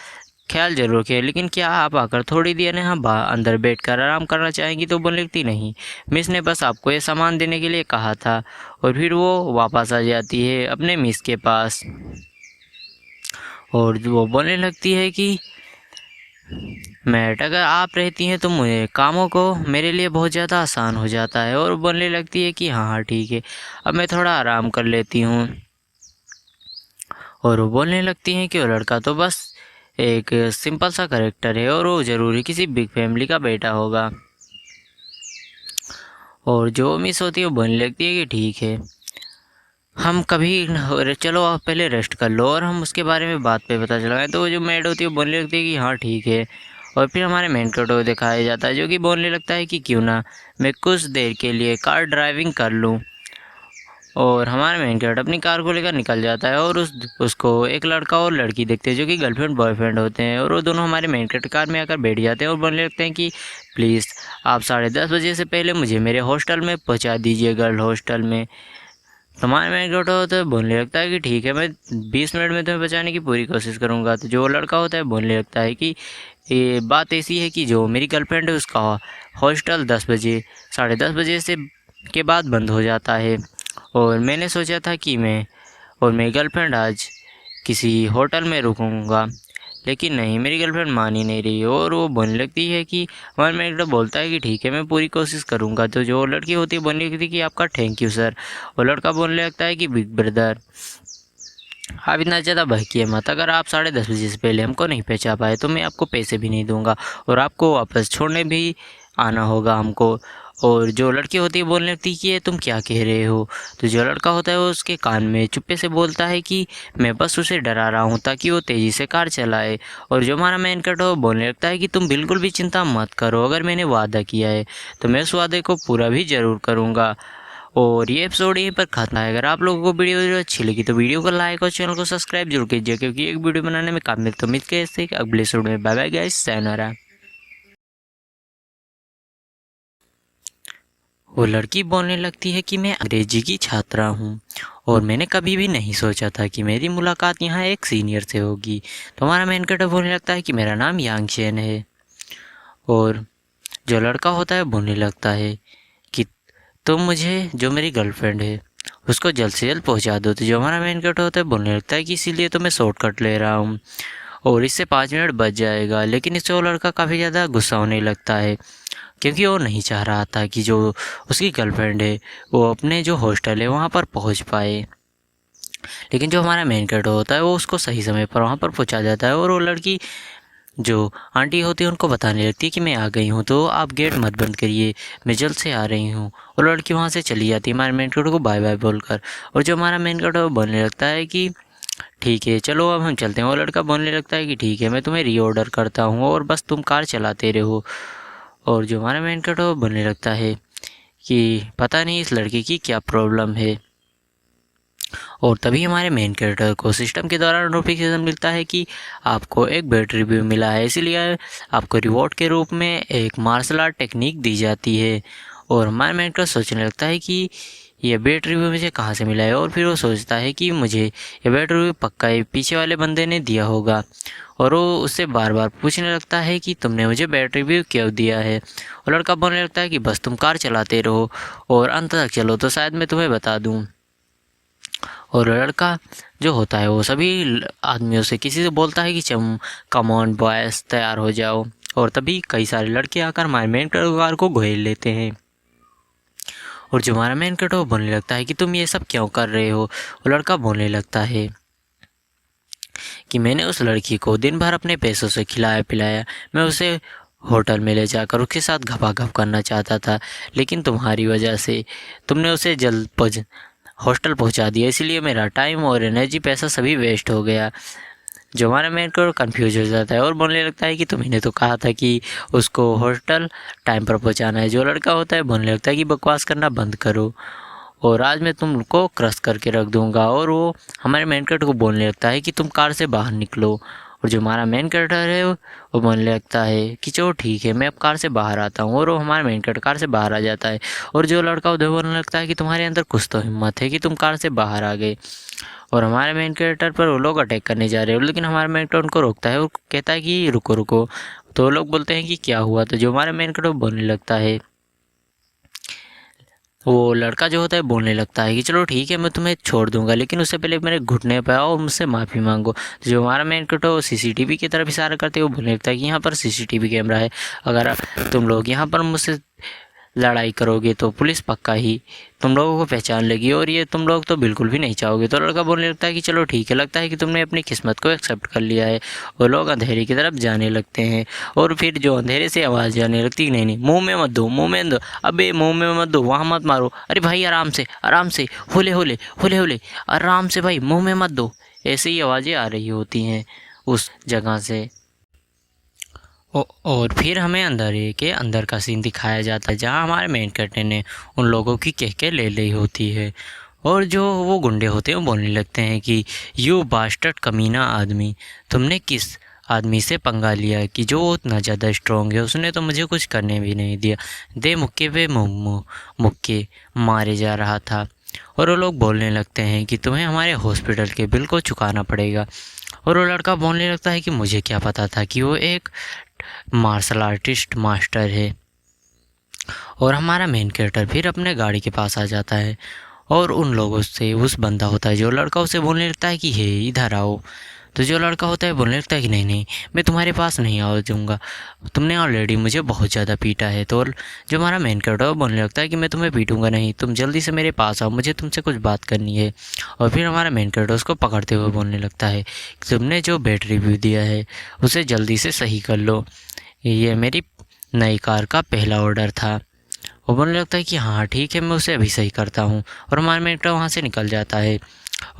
ख्याल ज़रूर रखें, लेकिन क्या आप आकर थोड़ी देर यहाँ अंदर बैठकर आराम करना चाहेंगी? तो बोलने लगती नहीं, मिस ने बस आपको ये सामान देने के लिए कहा था। और फिर वो वापस आ जाती है अपने मिस के पास और वो बोलने लगती है कि मैट अगर आप रहती हैं तो मुझे कामों को मेरे लिए बहुत ज़्यादा आसान हो जाता है। और बोलने लगती है कि हाँ हाँ ठीक है, अब मैं थोड़ा आराम कर लेती हूँ। और वो बोलने लगती हैं कि वो लड़का तो बस एक सिंपल सा करेक्टर है और वो ज़रूरी किसी बिग फैमिली का बेटा होगा। और जो मिस होती है वो बोलने लगती है कि ठीक है, हम कभी चलो आप पहले रेस्ट कर लो और हम उसके बारे में बात पे पता चलाएं। तो जो मेड होती है वो बोलने लगती है कि हाँ ठीक है। और फिर हमारे मेन कैरेक्टर को दिखाया जाता है जो कि बोलने लगता है कि क्यों ना मैं कुछ देर के लिए कार ड्राइविंग कर लूँ। और हमारा मेन कैरेक्टर अपनी कार को लेकर निकल जाता है और उसको एक लड़का और लड़की देखते हैं जो कि गर्लफ्रेंड बॉयफ्रेंड होते हैं। और वो दोनों हमारे मेन कैरेक्टर कार में आकर बैठ जाते हैं और बोलने लगते हैं कि प्लीज़ आप 10:30 से पहले मुझे मेरे हॉस्टल में पहुंचा दीजिए, गर्ल हॉस्टल में। तो हमारे मेन कैरेक्टर होता है बोलने लगता है कि ठीक है, मैं 20 मिनट में तुम्हें बचाने की पूरी कोशिश करूँगा। तो जो लड़का होता है बोलने लगता है कि ये बात ऐसी है कि जो मेरी गर्लफ्रेंड है उसका हॉस्टल 10 बजे 10:30 से के बाद बंद हो जाता है। और मैंने सोचा था कि मैं और मेरी गर्लफ्रेंड आज किसी होटल में रुकूंगा, लेकिन नहीं, मेरी गर्लफ्रेंड मान ही नहीं रही। और वो बोलने लगती है कि हमारा मेरा बोलता है कि ठीक है, मैं पूरी कोशिश करूंगा। तो जो लड़की होती है बोलने लगती है कि आपका थैंक यू सर। और लड़का बोलने लगता है कि बिग ब्रदर आप इतना ज़्यादा बहकिए मत, अगर आप 10:30 से पहले हमको नहीं पहचान पाए तो मैं आपको पैसे भी नहीं दूंगा और आपको वापस छोड़ने भी आना होगा हमको। और जो लड़की होती है बोलने लगती है कि ये तुम क्या कह रहे हो? तो जो लड़का होता है वो उसके कान में चुप्पे से बोलता है कि मैं बस उसे डरा रहा हूँ ताकि वो तेज़ी से कार चलाए। और जो हमारा मेन कैरेक्टर है वो बोलने लगता है कि तुम बिल्कुल भी चिंता मत करो, अगर मैंने वादा किया है तो मैं उस वादे को पूरा भी ज़रूर करूँगा। और ये एपिसोड यहीं पर खत्म है। अगर आप लोगों को वीडियो अच्छी लगी तो वीडियो को लाइक और चैनल को सब्सक्राइब जरूर कीजिए, क्योंकि एक वीडियो बनाने में काफ़ी तो उम्मीद कैसे अगले एपिसोड में। Bye bye guys, sayonara। वो लड़की बोलने लगती है कि मैं अंग्रेजी की छात्रा हूँ और मैंने कभी भी नहीं सोचा था कि मेरी मुलाकात यहाँ एक सीनियर से होगी। तो हमारा मेन कैरेक्टर बोलने लगता है कि मेरा नाम यांग चेन है। और जो लड़का होता है बोलने लगता है कि तुम मुझे जो मेरी गर्लफ्रेंड है उसको जल्द से जल्द पहुँचा दो। तो जो हमारा मेन कैरेक्टर होता है बोलने लगता है कि इसीलिए तो मैं शॉर्टकट ले रहा हूँ और इससे 5 मिनट बच जाएगा। लेकिन इससे वो लड़का काफ़ी ज़्यादा गुस्सा होने लगता है, क्योंकि वो नहीं चाह रहा था कि जो उसकी गर्लफ्रेंड है वो अपने जो हॉस्टल है वहाँ पर पहुँच पाए। लेकिन जो हमारा मेन कैरेक्टर होता है वो उसको सही समय पर वहाँ पर पहुँचा जाता है। और वो लड़की जो आंटी होती है उनको बताने लगती है कि मैं आ गई हूँ, तो आप गेट मत बंद करिए, मैं जल्द से आ रही हूँ। और लड़की वहाँ से चली जाती है हमारे मेन कैरेक्टर को बाय बाय बोलकर। और जो हमारा मेन कैरेक्टर वो बोलने लगता है कि ठीक है चलो अब हम चलते हैं। वो लड़का बोलने लगता है कि ठीक है, मैं तुम्हें रीऑर्डर करता हूँ और बस तुम कार चलाते रहो। और जो हमारा मेन कैरेक्टर वो बोलने लगता है कि पता नहीं इस लड़की की क्या प्रॉब्लम है। और तभी हमारे मेन कैरेक्टर को सिस्टम के दौरान नोटिफिकेशन मिलता है कि आपको एक बेड रिव्यू मिला है, इसलिए आपको रिवॉर्ड के रूप में एक मार्शल आर्ट टेक्निक दी जाती है। और हमारा मेन कैरेक्टर सोचने लगता है कि ये बेड रिव्यू मुझे कहाँ से मिला है। और फिर वो सोचता है कि मुझे ये बेड रिव्यू पक्का ही पीछे वाले बंदे ने दिया होगा। और वो उससे बार बार पूछने लगता है कि तुमने मुझे बेड रिव्यू क्यों दिया है। और लड़का बोलने लगता है कि बस तुम कार चलाते रहो और अंत तक चलो तो शायद मैं तुम्हें बता दूँ। और लड़का जो होता है वो सभी आदमियों से किसी से बोलता है कि कम ऑन बॉयज तैयार हो जाओ। और तभी कई सारे लड़के आकर हमारे मेन कैरेक्टर को घेर लेते हैं। और जो हमारा मेन कैरेक्टर बोलने लगता है कि तुम ये सब क्यों कर रहे हो। वो लड़का बोलने लगता है कि मैंने उस लड़की को दिन भर अपने पैसों से खिलाया पिलाया, मैं उसे होटल में ले जाकर उसके साथ घपाघप करना चाहता था, लेकिन तुम्हारी वजह से तुमने उसे हॉस्टल पहुंचा दिया, इसीलिए मेरा टाइम और एनर्जी पैसा सभी वेस्ट हो गया। जो हमारा मेन कैरेक्टर कंफ्यूज हो जाता है और बोलने लगता है कि तुम्हें तो कहा था कि उसको हॉस्टल टाइम पर पहुंचाना है। जो लड़का होता है बोलने लगता है कि बकवास करना बंद करो और आज मैं तुमको क्रश करके रख दूंगा। और वो हमारे मेन कैरेक्टर को बोलने लगता है कि तुम कार से बाहर निकलो। और जो हमारा मेन कैरेक्टर है वो बोलने लगता है कि चलो ठीक है, मैं अब कार से बाहर आता हूँ। और वो हमारा मेन कैरेक्टर कार से बाहर आ जाता है। और जो लड़का उधर बोलने लगता है कि तुम्हारे अंदर कुछ तो हिम्मत है कि तुम कार से बाहर आ गए। और हमारे मेन कैरेक्टर पर वो लोग अटैक करने जा रहे हैं, लेकिन हमारा मेन कैरेक्टर उनको रोकता है और कहता है कि रुको रुको। तो वो लोग बोलते हैं कि क्या हुआ। तो जो हमारा मेन कैरेक्टर बोलने लगता है, वो लड़का जो होता है बोलने लगता है कि चलो ठीक है, मैं तुम्हें छोड़ दूंगा, लेकिन उससे पहले मेरे घुटने पे आओ और मुझसे माफ़ी मांगो। तो जो हमारा मेन कैरेक्टर वो सीसीटीवी की तरफ इशारा करते हुए बोलने लगता है कि यहाँ पर सीसीटीवी कैमरा है, अगर तुम लोग यहाँ पर मुझसे लड़ाई करोगे तो पुलिस पक्का ही तुम लोगों को पहचान लेगी और ये तुम लोग तो बिल्कुल भी नहीं चाहोगे। तो लड़का बोलने लगता है कि चलो ठीक है, लगता है कि तुमने अपनी किस्मत को एक्सेप्ट कर लिया है। और लोग अंधेरे की तरफ जाने लगते हैं और फिर जो अंधेरे से आवाज़ जाने लगती है, नहीं नहीं मुंह में मत दो, मुंह में दो, अबे मुंह में मत दो, वहाँ मत मारो, अरे भाई आराम से आराम से, होले होले होले होले, आराम से भाई, मुंह में मत दो। ऐसे ही आवाज़ें आ रही होती हैं उस जगह से। और फिर हमें अंधेरे के अंदर का सीन दिखाया जाता है, जहाँ हमारे मेन कैरेक्टर ने उन लोगों की कह के ले ली होती है। और जो वो गुंडे होते हैं वो बोलने लगते हैं कि यू बास्टर्ड कमीना आदमी, तुमने किस आदमी से पंगा लिया कि जो उतना ज़्यादा स्ट्रॉन्ग है, उसने तो मुझे कुछ करने भी नहीं दिया, दे मुक्के पे मुक्के मारे जा रहा था। और वो लोग बोलने लगते हैं कि तुम्हें हमारे हॉस्पिटल के बिल को चुकाना पड़ेगा। और वो लड़का बोलने लगता है कि मुझे क्या पता था कि वो एक मार्शल आर्टिस्ट मास्टर है। और हमारा मेन कैरेक्टर फिर अपने गाड़ी के पास आ जाता है और उन लोगों से, उस बंदा होता है जो लड़का, उसे बोलने लगता है कि हे इधर आओ। तो जो लड़का होता है बोलने लगता है कि नहीं नहीं, मैं तुम्हारे पास नहीं आ जाऊँगा, तुमने ऑलरेडी मुझे बहुत ज़्यादा पीटा है। तो जो हमारा मेन कैरेक्टर है वो बोलने लगता है कि मैं तुम्हें पीटूंगा नहीं, तुम जल्दी से मेरे पास आओ, मुझे तुमसे कुछ बात करनी है। और फिर हमारा मेन कैरेक्टर उसको पकड़ते हुए बोलने लगता है कि तुमने जो बैड रिव्यू दिया है उसे जल्दी से सही कर लो, ये मेरी नई कार का पहला ऑर्डर था। वो बोलने लगता है कि हाँ ठीक है, मैं उसे अभी सही करता हूँ। और हमारा मेंटर वहाँ से निकल जाता है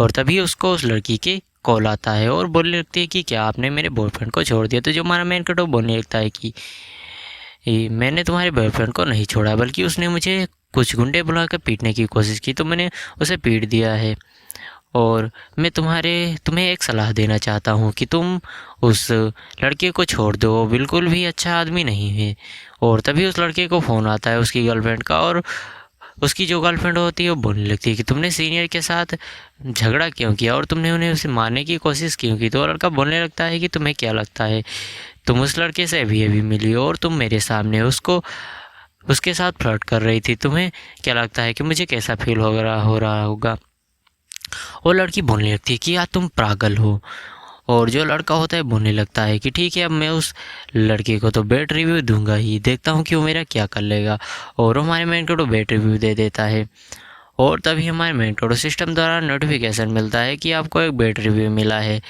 और तभी उसको उस लड़की के कॉल आता है और बोलने लगती है कि क्या आपने मेरे बॉयफ्रेंड को छोड़ दिया। तो जो हमारा मेन कैरेक्टर बोलने लगता है कि मैंने तुम्हारे बॉयफ्रेंड को नहीं छोड़ा, बल्कि उसने मुझे कुछ गुंडे बुलाकर पीटने की कोशिश की तो मैंने उसे पीट दिया है। और मैं तुम्हें एक सलाह देना चाहता हूँ कि तुम उस लड़के को छोड़ दो, वो बिल्कुल भी अच्छा आदमी नहीं है। और तभी उस लड़के को फ़ोन आता है उसकी गर्लफ्रेंड का, और उसकी जो गर्लफ्रेंड होती है वो बोलने लगती है कि तुमने सीनियर के साथ झगड़ा क्यों किया और तुमने उन्हें उसे मारने की कोशिश क्यों की। तो वो लड़का बोलने लगता है कि तुम्हें क्या लगता है, तुम उस लड़के से अभी मिली हो और तुम मेरे सामने उसके साथ फ्लर्ट कर रही थी, तुम्हें क्या लगता है कि मुझे कैसा फील हो रहा होगा। वो लड़की बोलने लगती है कि यार तुम पागल हो। और जो लड़का होता है बोलने लगता है कि ठीक है, अब मैं उस लड़के को तो बैड रिव्यू दूंगा ही, देखता हूँ कि वो मेरा क्या कर लेगा। और हमारे मेन को तो बैड रिव्यू दे देता है। और तभी हमारे मेन को सिस्टम द्वारा नोटिफिकेशन मिलता है कि आपको एक बैड रिव्यू मिला है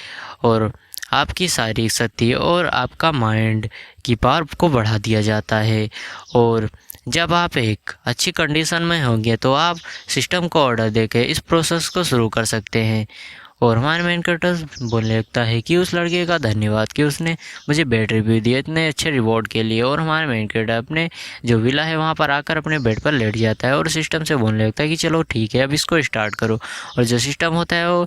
और आपकी शारीरिक शक्ति और आपका माइंड की पावर को बढ़ा दिया जाता है। और जब आप एक अच्छी कंडीशन में होंगे तो आप सिस्टम को ऑर्डर देकर इस प्रोसेस को शुरू कर सकते हैं। और हमारे मेन कैरेक्टर बोलने लगता है कि उस लड़के का धन्यवाद कि उसने मुझे बेड रिव्यू दिया इतने अच्छे रिवॉर्ड के लिए। और हमारे मेन कैरेक्टर अपने जो विला है वहाँ पर आकर अपने बेड पर लेट जाता है और सिस्टम से बोलने लगता है कि चलो ठीक है, अब इसको स्टार्ट करो। और जो सिस्टम होता है वो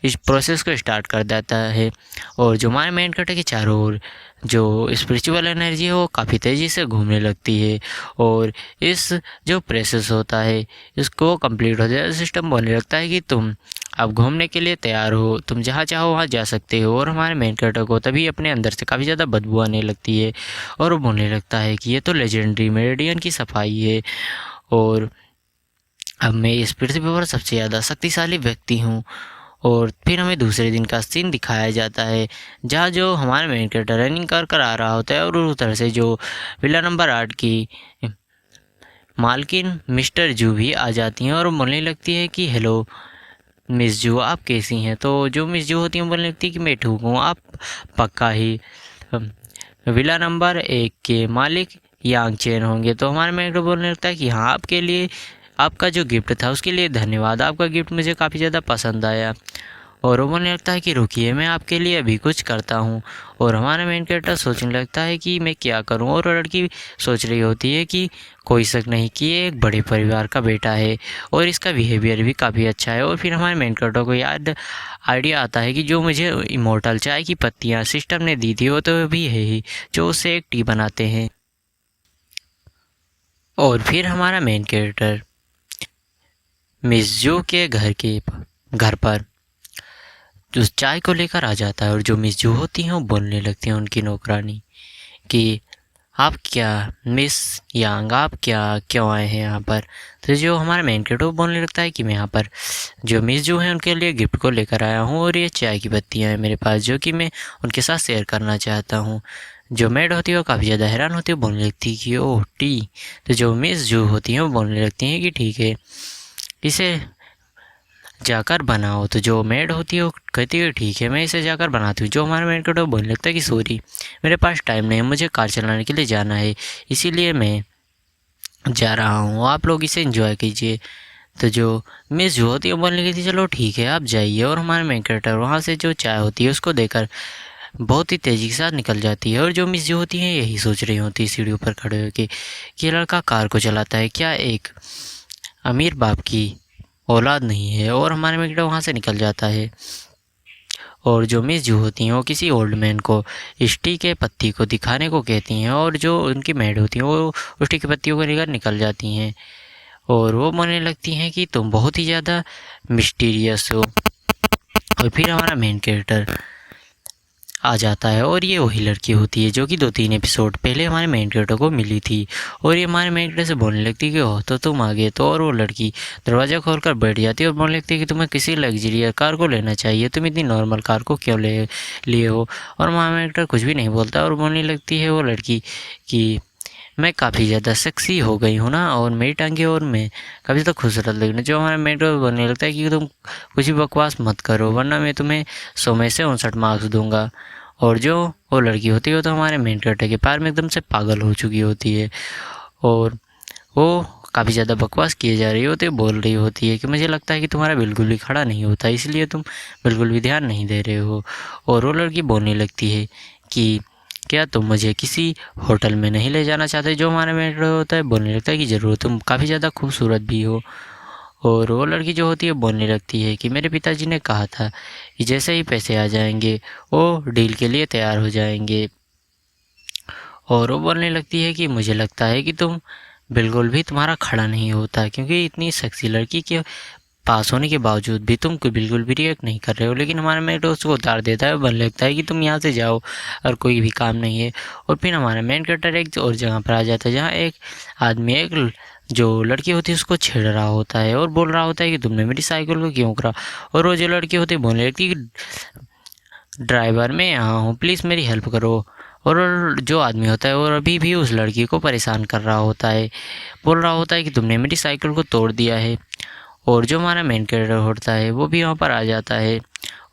इस प्रोसेस को स्टार्ट कर देता है। और जो हमारे मेन कैरेक्टर के चारों ओर जो स्पिरिचुअल एनर्जी है वो काफ़ी तेज़ी से घूमने लगती है। और इस जो प्रोसेस होता है इसको कंप्लीट हो जाए, सिस्टम बोलने लगता है कि तुम अब घूमने के लिए तैयार हो, तुम जहाँ चाहो वहाँ जा सकते हो। और हमारे मेन कैरेक्टर को तभी अपने अंदर से काफ़ी ज़्यादा बदबू आने लगती है और वो बोलने लगता है कि ये तो लेजेंडरी मेरिडियन की सफाई है और अब मैं इस पृथ्वी पर सबसे ज़्यादा शक्तिशाली व्यक्ति हूँ। और फिर हमें दूसरे दिन का सीन दिखाया जाता है जहाँ जो हमारा मेन कैरेक्टर रनिंग कर आ रहा होता है और उस तरह से जो विला नंबर 8 की मालकिन मिस्टर जू भी आ जाती हैं और बोलने लगती है कि हेलो मिस जू, आप कैसी हैं। तो जो मिस जू होती हैं बोलने लगती है कि मैं ठीक हूँ, आप पक्का ही विला नंबर 1 के मालिक यांग चेन होंगे। तो हमारे मेन कैरेक्टर बोलने लगता है कि हाँ, आपके लिए आपका जो गिफ्ट था उसके लिए धन्यवाद, आपका गिफ्ट मुझे काफ़ी ज़्यादा पसंद आया। और वो बोलने लगता है कि रुकिए, मैं आपके लिए अभी कुछ करता हूँ। और हमारा मेन कैरेक्टर सोचने लगता है कि मैं क्या करूँ, और वो लड़की सोच रही होती है कि कोई शक नहीं कि ये एक बड़े परिवार का बेटा है और इसका बिहेवियर भी काफ़ी अच्छा है। और फिर हमारे मेन कैरेक्टर को याद आइडिया आता है कि जो मुझे इमोर्टल चाय की पत्तियाँ सिस्टम ने दी थी वो तो भी है ही, जो उससे एक टी बनाते हैं। और फिर हमारा मेन कैरेक्टर मिस जू के घर पर जो चाय को लेकर आ जाता है, और जो मिस जू होती हैं वो बोलने लगती हैं उनकी नौकरानी कि आप क्या मिस यांग, आप क्या क्यों आए हैं यहाँ पर। तो जो हमारा मेन कैरेक्टर वो बोलने लगता है कि मैं यहाँ पर जो मिस जू हैं उनके लिए गिफ्ट को लेकर आया हूँ, और ये चाय की पत्तियाँ हैं मेरे पास जो कि मैं उनके साथ शेयर करना चाहता हूँ। जो मेड होती है वो काफ़ी ज़्यादा हैरान होती है, बोलने लगती है कि ओह टी। तो जो मिस जू होती हैं वो बोलने लगती हैं कि ठीक है, इसे जाकर बनाओ। तो जो मेड होती है वो कहती है ठीक है, मैं इसे जाकर बनाती हूँ। जो हमारा मेड कैरेक्टर बोलने लगता है कि सॉरी, मेरे पास टाइम नहीं है, मुझे कार चलाने के लिए जाना है, इसीलिए मैं जा रहा हूँ, आप लोग इसे एंजॉय कीजिए। तो जो मिस जो होती है वो बोलने लगी थी चलो ठीक है आप जाइए। और हमारे मेन कैरेक्टर वहाँ से जो चाय होती है उसको देकर बहुत ही तेज़ी के साथ निकल जाती है। और जो मिस जो होती है यही सोच रही होती है सीढ़ियों पर खड़े होकर कि लड़का कार को चलाता है, क्या एक अमीर बाप की औलाद नहीं है। और हमारे मेन कैरेक्टर वहाँ से निकल जाता है। और जो मिस जू होती हैं वो किसी ओल्ड मैन को इस टी के पत्ती को दिखाने को कहती हैं, और जो उनकी मेड होती हैं वो उस टी की पत्तियों को लेकर निकल जाती हैं। और वो बोलने लगती हैं कि तुम बहुत ही ज़्यादा मिस्टीरियस हो। और फिर हमारा मेन कैरेक्टर आ जाता है, और ये वही लड़की होती है जो कि 2-3 एपिसोड पहले हमारे मेन कैरेक्टर को मिली थी। और ये हमारे मेन कैरेक्टर से बोलने लगती है कि ओह तो तुम आ गए। तो और वो लड़की दरवाज़ा खोलकर बैठ जाती है और बोलने लगती है कि तुम्हें किसी लग्जरियस कार को लेना चाहिए, तुम इतनी नॉर्मल कार को क्यों ले लिए हो। और हमारा मेन कैरेक्टर कुछ भी नहीं बोलता, और बोलने लगती है वो लड़की कि मैं काफ़ी ज़्यादा सेक्सी हो गई हूँ ना, और मेरी टांगे और मैं काफ़ी ज़्यादा खूबसूरत लग रही हूँ। जो हमारा मेन कैरेक्टर बोलने लगता है कि तुम कुछ भी बकवास मत करो वरना मैं तुम्हें 100 में से 59 मार्क्स दूंगा। और जो वो लड़की होती है वो तो हमारे मेन कैरेक्टर के प्यार में एकदम से पागल हो चुकी होती है, और वो काफ़ी ज़्यादा बकवास किए जा रही होती है, बोल रही होती है कि मुझे लगता है कि तुम्हारा बिल्कुल भी खड़ा नहीं होता, इसलिए तुम बिल्कुल भी ध्यान नहीं दे रहे हो। और वो लड़की बोलने लगती है कि क्या तुम मुझे किसी होटल में नहीं ले जाना चाहते। जो हमारा मेन कैरेक्टर होता है बोलने लगता है कि ज़रूर, तुम काफ़ी ज़्यादा खूबसूरत भी हो। और वो लड़की जो होती है बोलने लगती है कि मेरे पिताजी ने कहा था कि जैसे ही पैसे आ जाएंगे वो डील के लिए तैयार हो जाएंगे। और वो बोलने लगती है कि मुझे लगता है कि तुम बिल्कुल भी तुम्हारा खड़ा नहीं होता, क्योंकि इतनी सेक्सी लड़की के पास होने के बावजूद भी तुम बिल्कुल भी रिएक्ट नहीं कर रहे हो। लेकिन हमारा मेन उसको उतार देता है, बोलने लगता है कि तुम यहाँ से जाओ और कोई भी काम नहीं है। और फिर हमारा मेन कैरेक्टर एक और जगह पर आ जाता है जहाँ एक आदमी एक जो लड़की होती है उसको छेड़ रहा होता है और बोल रहा होता है कि तुमने मेरी साइकिल को क्यों करा। और वो जो लड़की होती है बोलने लगती है कि ड्राइवर मैं यहाँ हूँ, प्लीज़ मेरी हेल्प करो। और जो आदमी होता है वो अभी भी उस लड़की को परेशान कर रहा होता है, बोल रहा होता है कि तुमने मेरी साइकिल को तोड़ दिया है। और जो हमारा मेन कैरेक्टर होता है वो भी वहाँ पर आ जाता है,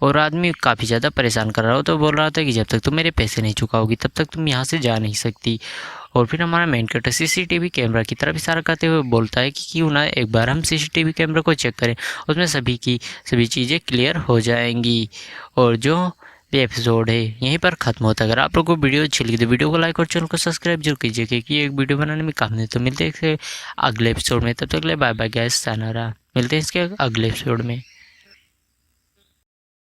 और आदमी काफ़ी ज़्यादा परेशान कर रहा हो तो बोल रहा था कि जब तक तुम मेरे पैसे नहीं चुकाओगी तब तक तुम यहाँ से जा नहीं सकती। और फिर हमारा मेन कैरेक्टर सीसीटीवी कैमरा की तरफ इशारा करते हुए बोलता है कि क्यों ना एक बार हम सीसीटीवी कैमरा को चेक करें, उसमें सभी चीज़ें क्लियर हो जाएंगी। और जो ये एपिसोड है यहीं पर ख़त्म होता है। अगर आप लोगों को वीडियो अच्छी लगी तो वीडियो को लाइक और चैनल को सब्सक्राइब जरूर कीजिए, क्योंकि एक वीडियो बनाने में काम नहीं। तो मिलते हैं अगले एपिसोड में, तब तक के लिए बाय बाय गाइस, सायनारा। मिलते हैं इसके अगले एपिसोड में।